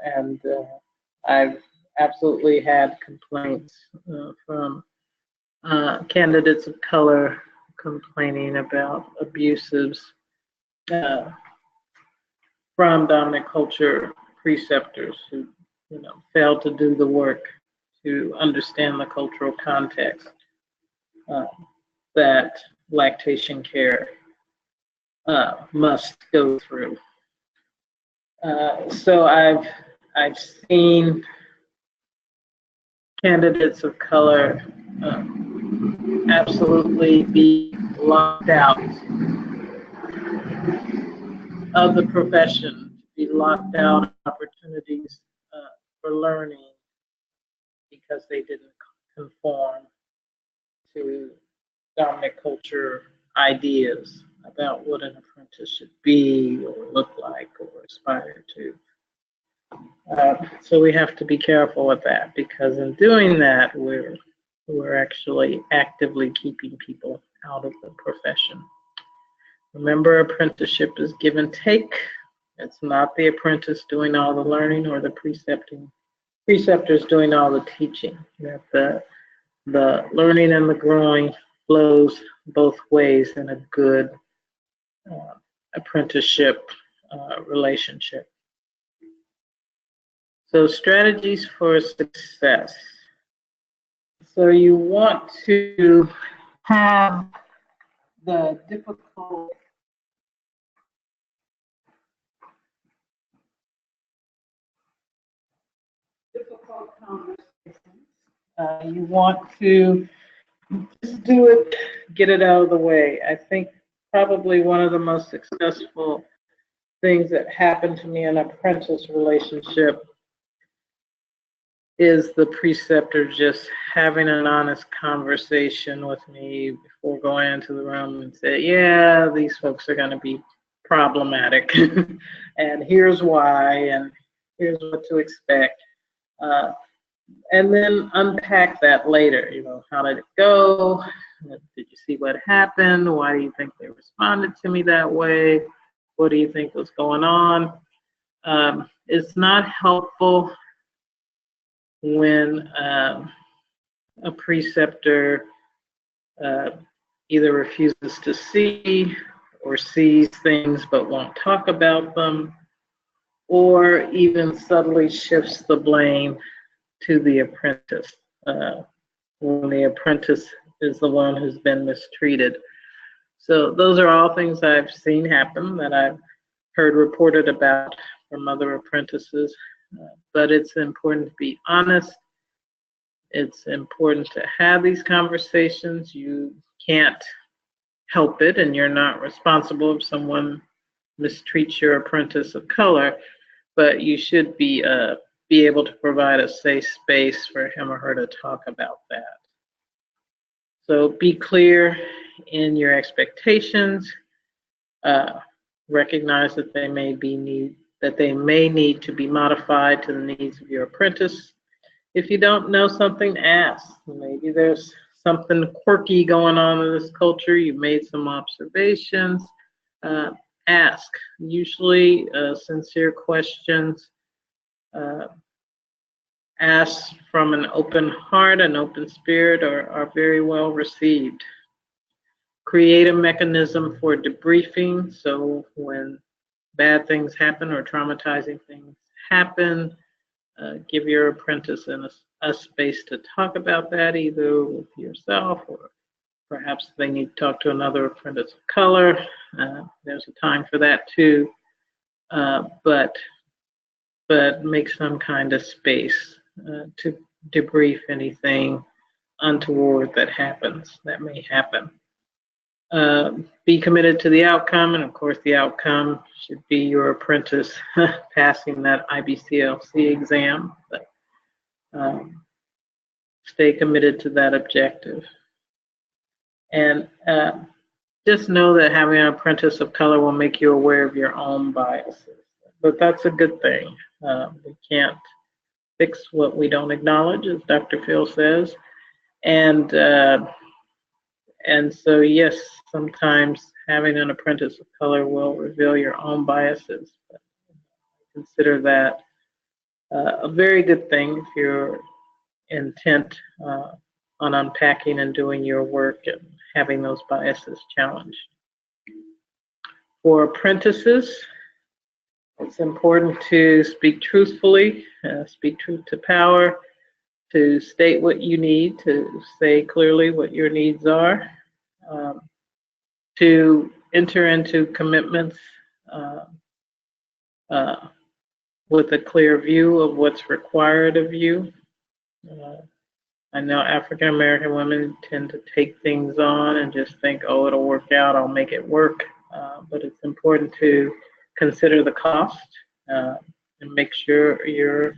Speaker 2: And I've absolutely had complaints from candidates of color complaining about abuses from dominant culture preceptors who, failed to do the work to understand the cultural context that lactation care must go through. So I've seen candidates of color absolutely be locked out of the profession, be locked out of opportunities for learning because they didn't conform to dominant culture ideas about what an apprentice should be or look like or aspire to. So we have to be careful with that, because in doing that, we're actually actively keeping people out of the profession. Remember, apprenticeship is give and take. It's not the apprentice doing all the learning or the preceptors doing all the teaching. That the learning and the growing flows both ways in a good apprenticeship relationship. So strategies for success. So you want to have the difficult conversations. You want to just do it, get it out of the way. I think probably one of the most successful things that happened to me in an apprentice relationship is the preceptor just having an honest conversation with me before going into the room and say, yeah, these folks are going to be problematic and here's why and here's what to expect. And then unpack that later. How did it go? Did you see what happened? Why do you think they responded to me that way? What do you think was going on? It's not helpful when a preceptor either refuses to see or sees things but won't talk about them, or even subtly shifts the blame to the apprentice when the apprentice is the one who's been mistreated. So those are all things I've seen happen, that I've heard reported about from other apprentices. But it's important to be honest. It's important to have these conversations. You can't help it, and you're not responsible if someone mistreats your apprentice of color, but you should be able to provide a safe space for him or her to talk about that. So be clear in your expectations. Recognize that they may need to be modified to the needs of your apprentice. if you don't know something, ask. Maybe there's something quirky going on in this culture. You've made some observations. Ask. Usually, sincere questions asked from an open heart, an open spirit, are very well received. Create a mechanism for debriefing, so when bad things happen or traumatizing things happen, give your apprentice a space to talk about that, either with yourself or perhaps they need to talk to another apprentice of color. There's a time for that too, but make some kind of space to debrief anything untoward that may happen. Be committed to the outcome, and of course the outcome should be your apprentice passing that IBCLC exam, but stay committed to that objective. And just know that having an apprentice of color will make you aware of your own biases, but that's a good thing. We can't fix what we don't acknowledge, as Dr. Phil says, and so yes, sometimes having an apprentice of color will reveal your own biases, but consider that a very good thing if you're intent on unpacking and doing your work and having those biases challenged. For apprentices, it's important to speak truthfully, speak truth to power, to state what you need, to say clearly what your needs are, to enter into commitments with a clear view of what's required of you. I know African American women tend to take things on and just think, oh, it'll work out, I'll make it work. But it's important to consider the cost and make sure you're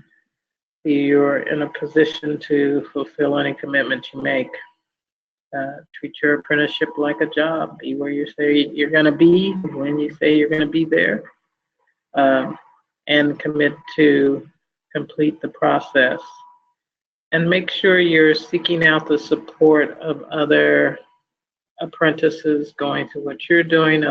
Speaker 2: in a position to fulfill any commitment you make. Treat your apprenticeship like a job. Be where you say you're going to be when you say you're going to be there, and commit to complete the process. And make sure you're seeking out the support of other apprentices going through what you're doing,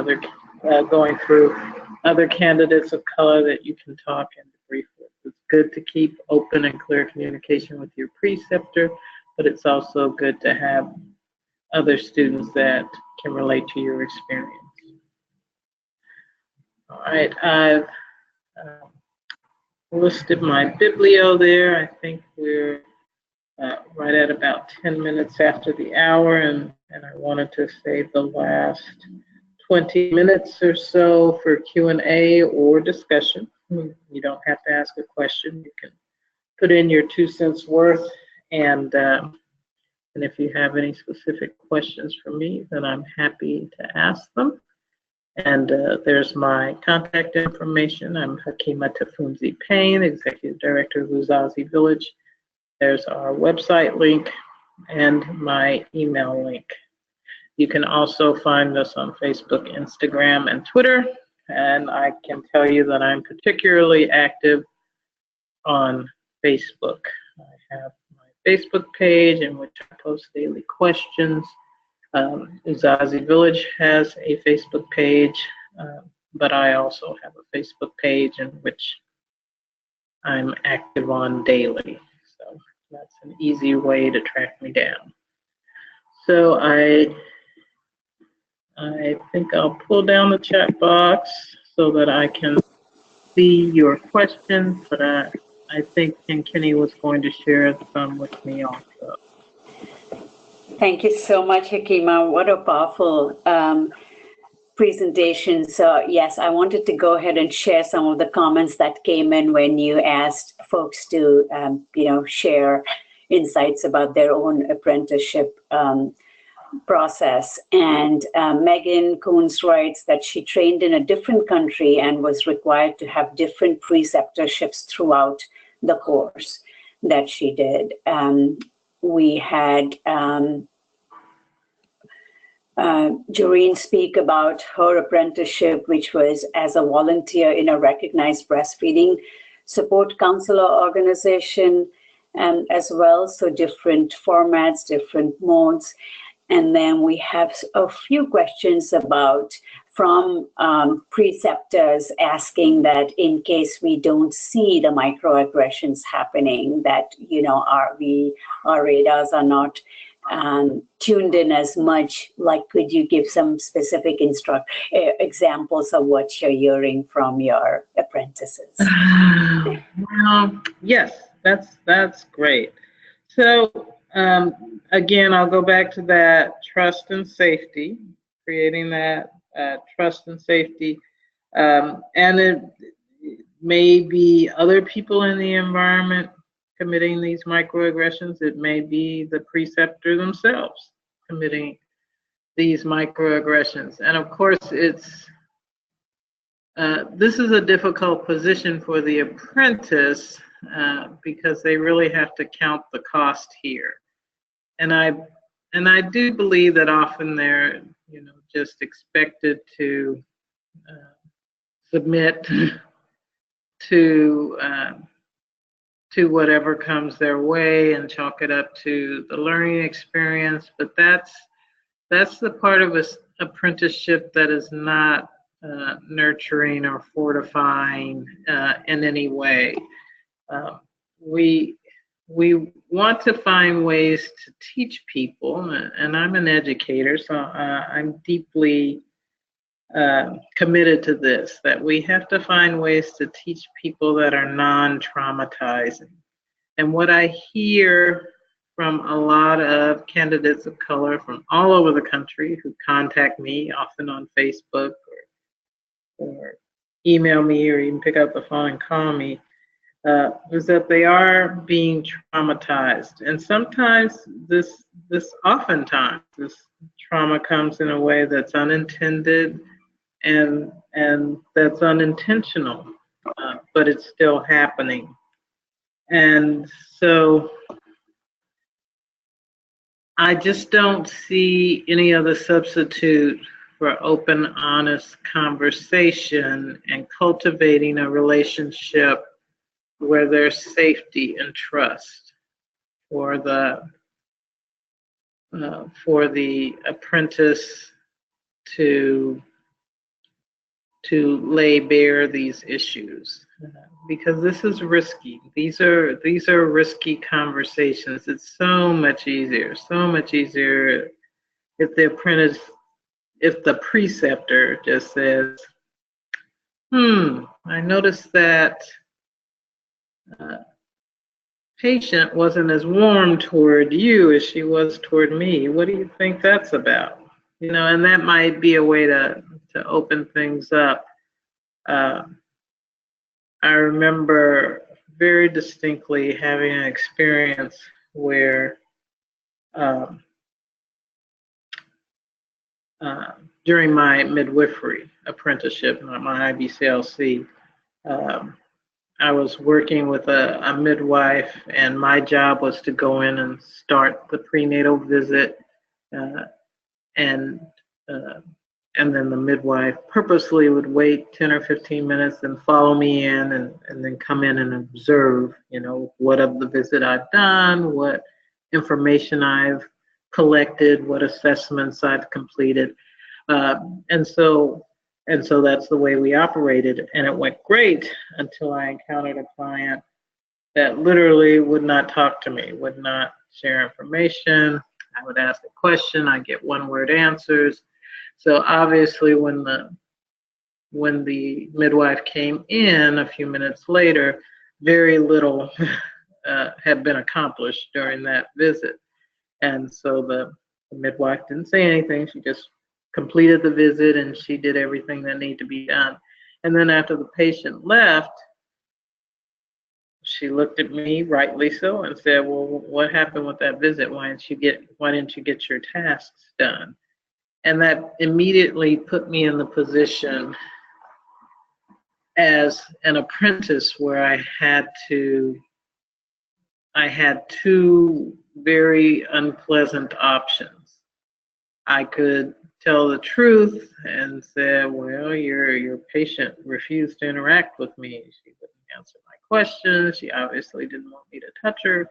Speaker 2: going through other candidates of color that you can talk and debrief with. It's good to keep open and clear communication with your preceptor, but it's also good to have other students that can relate to your experience. All right, I've listed my biblio there. I think we're right at about 10 minutes after the hour, and I wanted to save the last 20 minutes or so for Q&A or discussion. You don't have to ask a question. You can put in your 2 cents worth, and if you have any specific questions for me, then I'm happy to ask them. And there's my contact information. I'm Hakima Tafunzi Payne, Executive Director of Uzazi Village. There's our website link and my email link. You can also find us on Facebook, Instagram, and Twitter. And I can tell you that I'm particularly active on Facebook. I have my Facebook page in which I post daily questions. Uzazi Village has a Facebook page, but I also have a Facebook page in which I'm active on daily. So that's an easy way to track me down. So I think I'll pull down the chat box so that I can see your questions, but I think Kenny was going to share some with me also.
Speaker 1: Thank you so much, Hakima. What a powerful presentation. So yes, I wanted to go ahead and share some of the comments that came in when you asked folks to, share insights about their own apprenticeship process. And Megan Coons writes that she trained in a different country and was required to have different preceptorships throughout the course that she did. We had Joreen speak about her apprenticeship, which was as a volunteer in a recognized breastfeeding support counselor organization. as well. So different formats, different modes. And then we have a few questions from preceptors asking that in case we don't see the microaggressions happening, that, our radars are not tuned in as much. Like, could you give some specific examples of what you're hearing from your apprentices?
Speaker 2: Well, yes, that's great. So again, I'll go back to that trust and safety, creating that trust and safety, and it may be other people in the environment committing these microaggressions. It may be the preceptor themselves committing these microaggressions. And of course, this is a difficult position for the apprentice because they really have to count the cost here. And I do believe that often they're, just expected to submit to whatever comes their way and chalk it up to the learning experience. But that's the part of an apprenticeship that is not nurturing or fortifying in any way. We want to find ways to teach people, and I'm an educator, so I'm deeply committed to this, that we have to find ways to teach people that are non-traumatizing. And what I hear from a lot of candidates of color from all over the country who contact me, often on Facebook or email me or even pick up the phone and call me, is that they are being traumatized. And sometimes oftentimes this trauma comes in a way that's unintended and that's unintentional, but it's still happening. And so I just don't see any other substitute for open, honest conversation and cultivating a relationship where there's safety and trust for the apprentice to lay bare these issues, because this is risky. These are risky conversations. It's so much easier if the preceptor just says, I noticed that patient wasn't as warm toward you as she was toward me. What do you think that's about? And that might be a way to open things up. I remember very distinctly having an experience where during my midwifery apprenticeship, my IBCLC, I was working with a midwife, and my job was to go in and start the prenatal visit, and then the midwife purposely would wait 10 or 15 minutes and follow me in and then come in and observe, what of the visit I've done, what information I've collected, what assessments I've completed. And so that's the way we operated. And it went great until I encountered a client that literally would not talk to me, would not share information. I would ask a question, I get one-word answers. So obviously when the midwife came in a few minutes later, very little had been accomplished during that visit. And so the midwife didn't say anything. She just completed the visit and she did everything that needed to be done. And then after the patient left, she looked at me, rightly so, and said, well, what happened with that visit? Why didn't you get your tasks done? And that immediately put me in the position as an apprentice where I had two very unpleasant options. I could tell the truth and say, well, your patient refused to interact with me. She wouldn't answer my questions. She obviously didn't want me to touch her.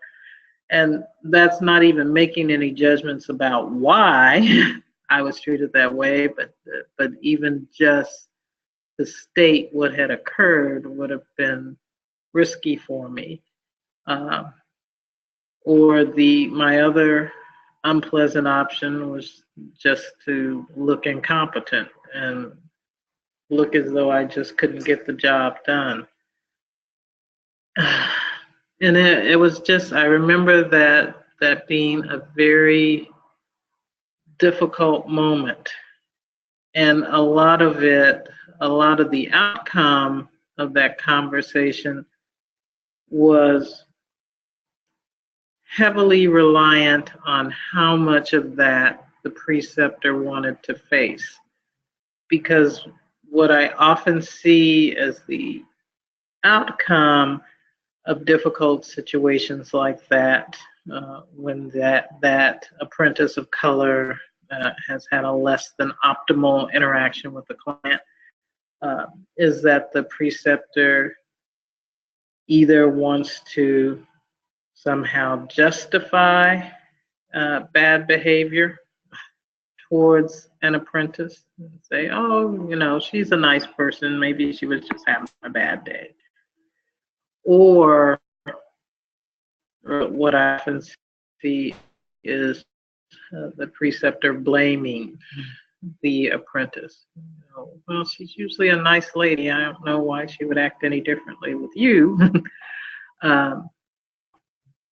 Speaker 2: And that's not even making any judgments about why I was treated that way, but even just to state what had occurred would have been risky for me. Or my other unpleasant option was just to look incompetent and look as though I just couldn't get the job done. And it was just, I remember that being a very difficult moment. And a lot of the outcome of that conversation was heavily reliant on how much of that the preceptor wanted to face. Because what I often see as the outcome of difficult situations like that, when that apprentice of color has had a less than optimal interaction with the client, is that the preceptor either wants to somehow justify bad behavior towards an apprentice and say, oh, she's a nice person, maybe she was just having a bad day. Or what I often see is the preceptor blaming the apprentice. Well, she's usually a nice lady. I don't know why she would act any differently with you.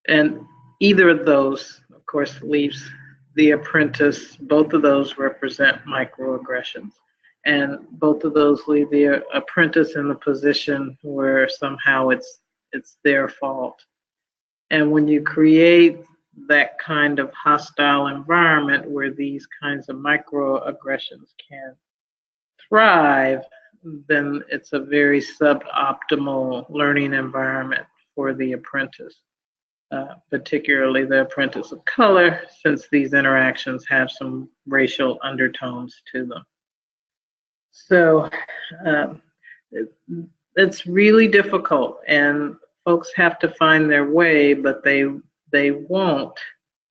Speaker 2: And either of those, of course, leaves the apprentice. Both of those represent microaggressions. And both of those leave the apprentice in the position where somehow it's their fault. And when you create that kind of hostile environment where these kinds of microaggressions can thrive, then it's a very suboptimal learning environment for the apprentice, particularly the apprentice of color, since these interactions have some racial undertones to them. So it's really difficult, and folks have to find their way, but they won't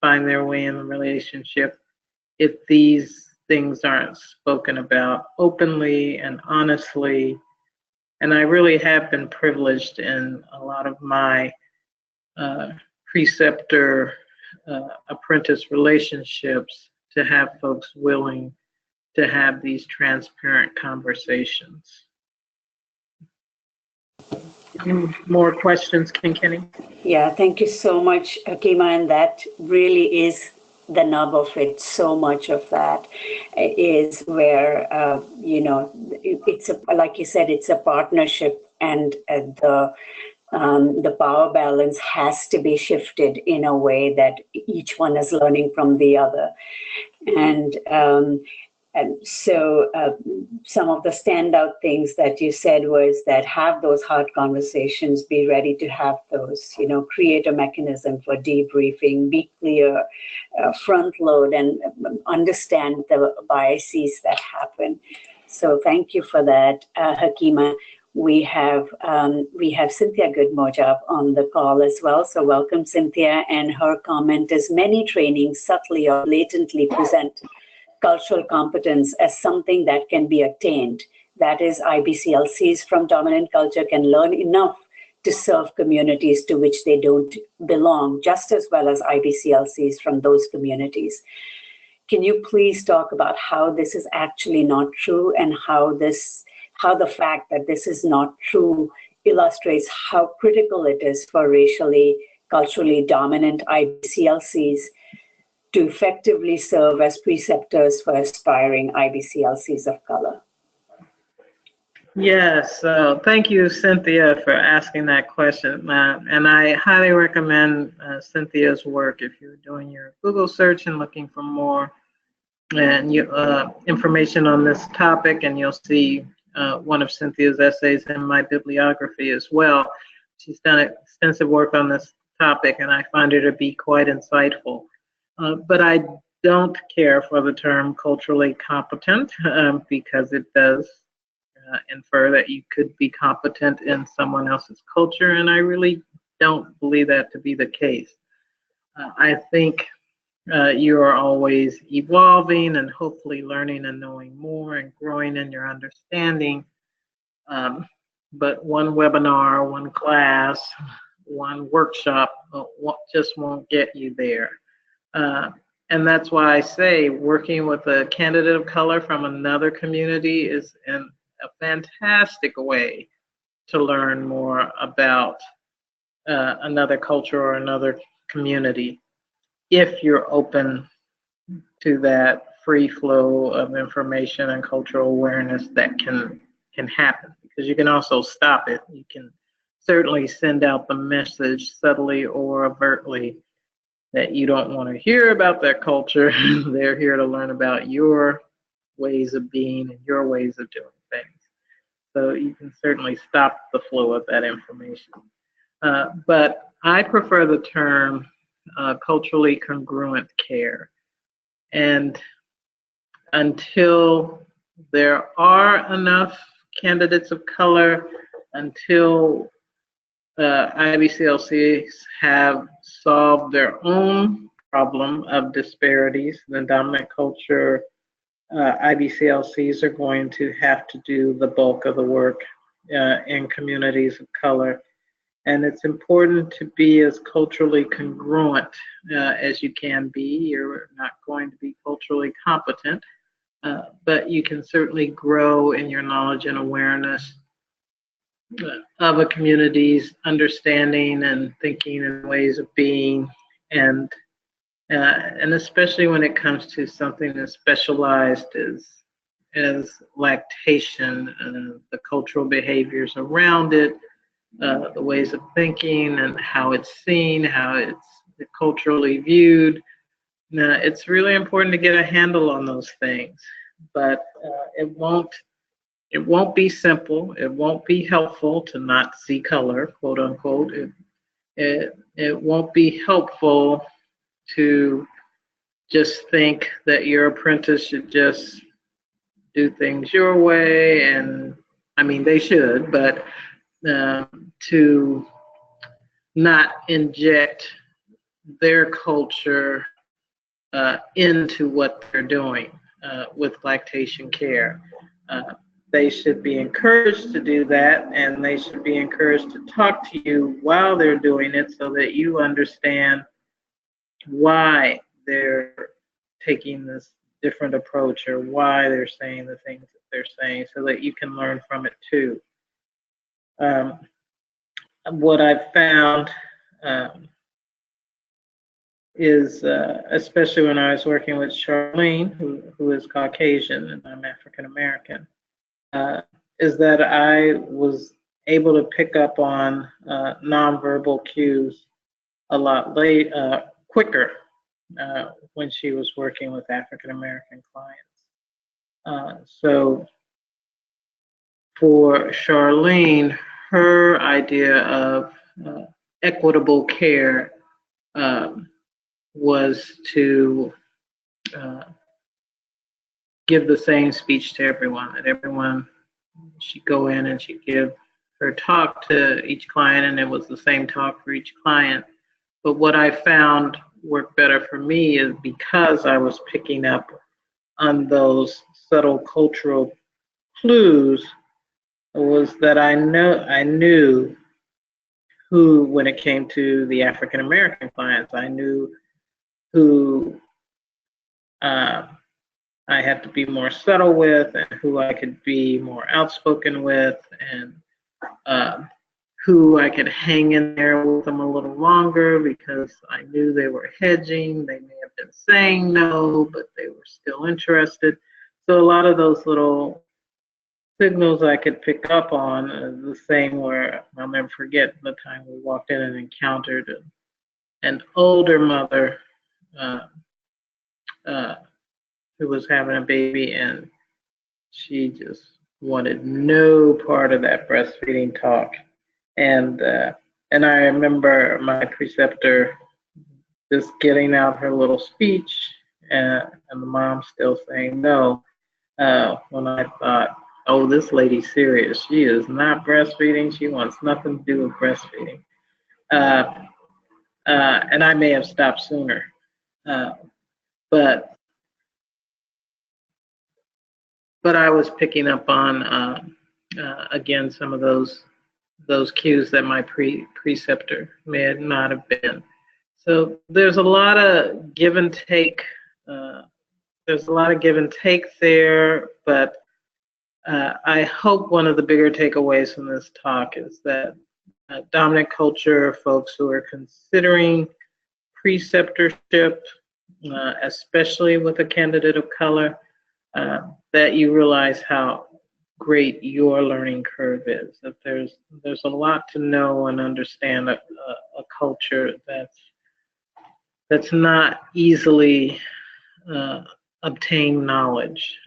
Speaker 2: find their way in the relationship if these things aren't spoken about openly and honestly. And I really have been privileged in a lot of my preceptor apprentice relationships to have folks willing to have these transparent conversations. Any more questions, Kenny?
Speaker 1: Yeah, thank you so much, Hakima. And that really is the nub of it. So much of that is where, it's like you said, it's a partnership, and the power balance has to be shifted in a way that each one is learning from the other. And so some of the standout things that you said was that have those hard conversations, be ready to have those, create a mechanism for debriefing, be clear, front load, and understand the biases that happen. So thank you for that, Hakima. We have Cynthia Goodmojab on the call as well. So welcome, Cynthia. And her comment is, many trainings subtly or blatantly present cultural competence as something that can be attained. That is, IBCLCs from dominant culture can learn enough to serve communities to which they don't belong, just as well as IBCLCs from those communities. Can you please talk about how this is actually not true, and how the fact that this is not true illustrates how critical it is for racially, culturally dominant IBCLCs to effectively serve as preceptors for aspiring IBCLCs of color?
Speaker 2: Yes, thank you, Cynthia, for asking that question. And I highly recommend Cynthia's work if you're doing your Google search and looking for more information on this topic, and you'll see one of Cynthia's essays in my bibliography as well. She's done extensive work on this topic, and I find her to be quite insightful. But I don't care for the term culturally competent because it does infer that you could be competent in someone else's culture, and I really don't believe that to be the case. I think you are always evolving and hopefully learning and knowing more and growing in your understanding. But one webinar, one class, one workshop just won't get you there. And that's why I say working with a candidate of color from another community is a fantastic way to learn more about another culture or another community, if you're open to that free flow of information and cultural awareness that can happen. Because you can also stop it. You can certainly send out the message subtly or overtly that you don't want to hear about their culture. They're here to learn about your ways of being and your ways of doing things. So you can certainly stop the flow of that information. But I prefer the term culturally congruent care. And until there are enough candidates of color, until IBCLCs have solved their own problem of disparities, the dominant culture, IBCLCs are going to have to do the bulk of the work in communities of color. And it's important to be as culturally congruent as you can be. You're not going to be culturally competent, but you can certainly grow in your knowledge and awareness of a community's understanding and thinking and ways of being, and especially when it comes to something as specialized as lactation, the cultural behaviors around it, the ways of thinking and how it's seen, how it's culturally viewed. Now, it's really important to get a handle on those things, but it won't be simple. It won't be helpful to not see color, quote unquote. It won't be helpful to just think that your apprentice should just do things your way, and I mean they should, but to not inject their culture into what they're doing with lactation care. They should be encouraged to do that, and they should be encouraged to talk to you while they're doing it so that you understand why they're taking this different approach or why they're saying the things that they're saying, so that you can learn from it too. What I've found is, especially when I was working with Charlene, who is Caucasian and I'm African American, is that I was able to pick up on nonverbal cues a lot quicker when she was working with African American clients. So for Charlene, her idea of equitable care was to give the same speech to everyone, that everyone, she'd go in and she'd give her talk to each client, and it was the same talk for each client. But what I found worked better for me is because I was picking up on those subtle cultural clues, was that I knew who, when it came to the African American clients, I knew who I had to be more subtle with, and who I could be more outspoken with, and who I could hang in there with them a little longer because I knew they were hedging. They may have been saying no, but they were still interested. So a lot of those little signals I could pick up on, the same where I'll never forget the time we walked in and encountered an older mother who was having a baby, and she just wanted no part of that breastfeeding talk. And I remember my preceptor just getting out her little speech, and the mom still saying no, when I thought, oh, this lady's serious. She is not breastfeeding. She wants nothing to do with breastfeeding. And I may have stopped sooner. But I was picking up on, again, some of those cues that my preceptor may not have been. So there's a lot of give and take. There's a lot of give and take there, but I hope one of the bigger takeaways from this talk is that dominant culture folks who are considering preceptorship, especially with a candidate of color, that you realize how great your learning curve is. That there's a lot to know and understand a culture that's not easily obtained knowledge.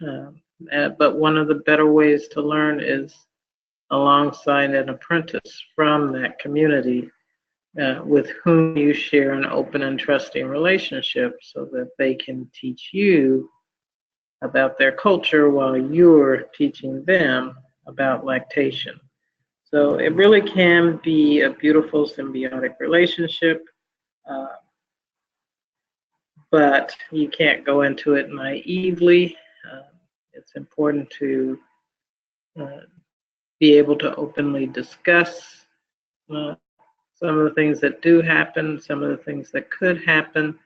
Speaker 2: But one of the better ways to learn is alongside an apprentice from that community with whom you share an open and trusting relationship so that they can teach you about their culture while you're teaching them about lactation. So it really can be a beautiful symbiotic relationship, but you can't go into it naively. It's important to be able to openly discuss some of the things that do happen, some of the things that could happen,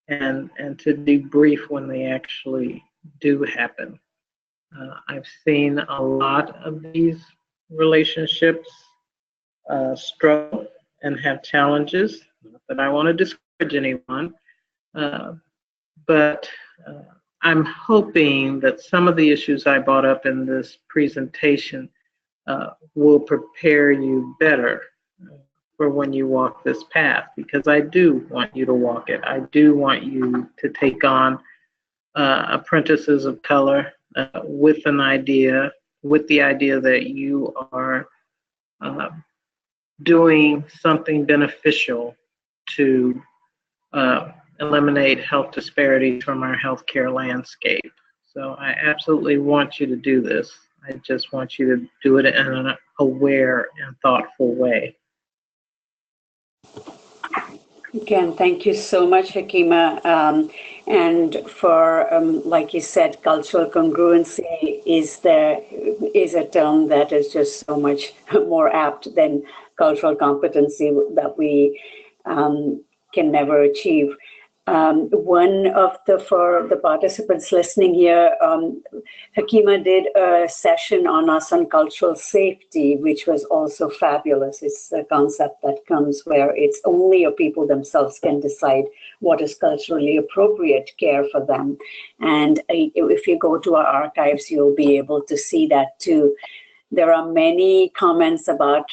Speaker 2: and to debrief when they actually do happen. I've seen a lot of these relationships struggle and have challenges. Not that I want to discourage anyone, but I'm hoping that some of the issues I brought up in this presentation will prepare you better for when you walk this path, because I do want you to walk it. I do want you to take on apprentices of color with the idea that you are doing something beneficial to eliminate health disparities from our healthcare landscape. So I absolutely want you to do this. I just want you to do it in an aware and thoughtful way.
Speaker 1: Again, thank you so much, Hakima. And for, like you said, cultural congruency is a term that is just so much more apt than cultural competency that we can never achieve. For the participants listening here, Hakima did a session on us on cultural safety, which was also fabulous. It's a concept that comes where it's only your people themselves can decide what is culturally appropriate care for them. And if you go to our archives, you'll be able to see that too. There are many comments about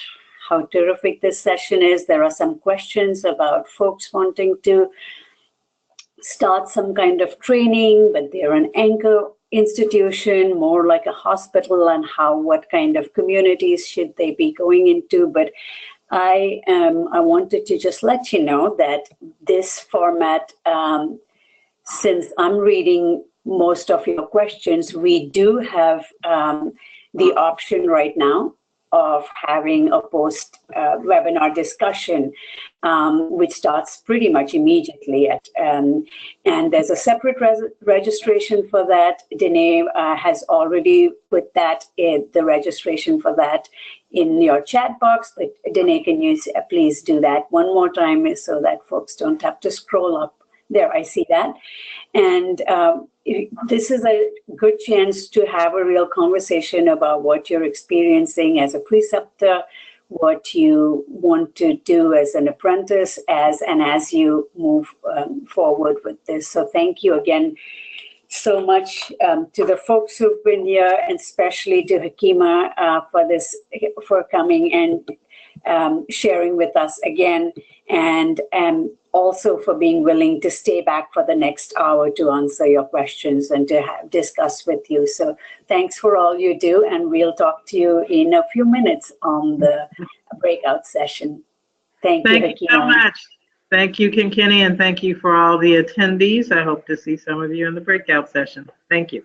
Speaker 1: how terrific this session is. There are some questions about folks wanting to start some kind of training, but they're an anchor institution, more like a hospital, and what kind of communities should they be going into. But I wanted to just let you know that this format, since I'm reading most of your questions, we do have the option right now of having a post webinar discussion, which starts pretty much immediately. And there's a separate registration for that. Danae has already put the registration for that in your chat box, but Danae, can you please do that one more time so that folks don't have to scroll up? There, I see that. And this is a good chance to have a real conversation about what you're experiencing as a preceptor, what you want to do as an apprentice, as you move forward with this. So thank you again so much to the folks who've been here, and especially to Hakima for coming and sharing with us again, and also for being willing to stay back for the next hour to answer your questions and to discuss with you. So thanks for all you do, and we'll talk to you in a few minutes on the breakout session. Thank you, Hakima.
Speaker 2: Thank you so much. Thank you, Kinkini, and thank you for all the attendees. I hope to see some of you in the breakout session. Thank you.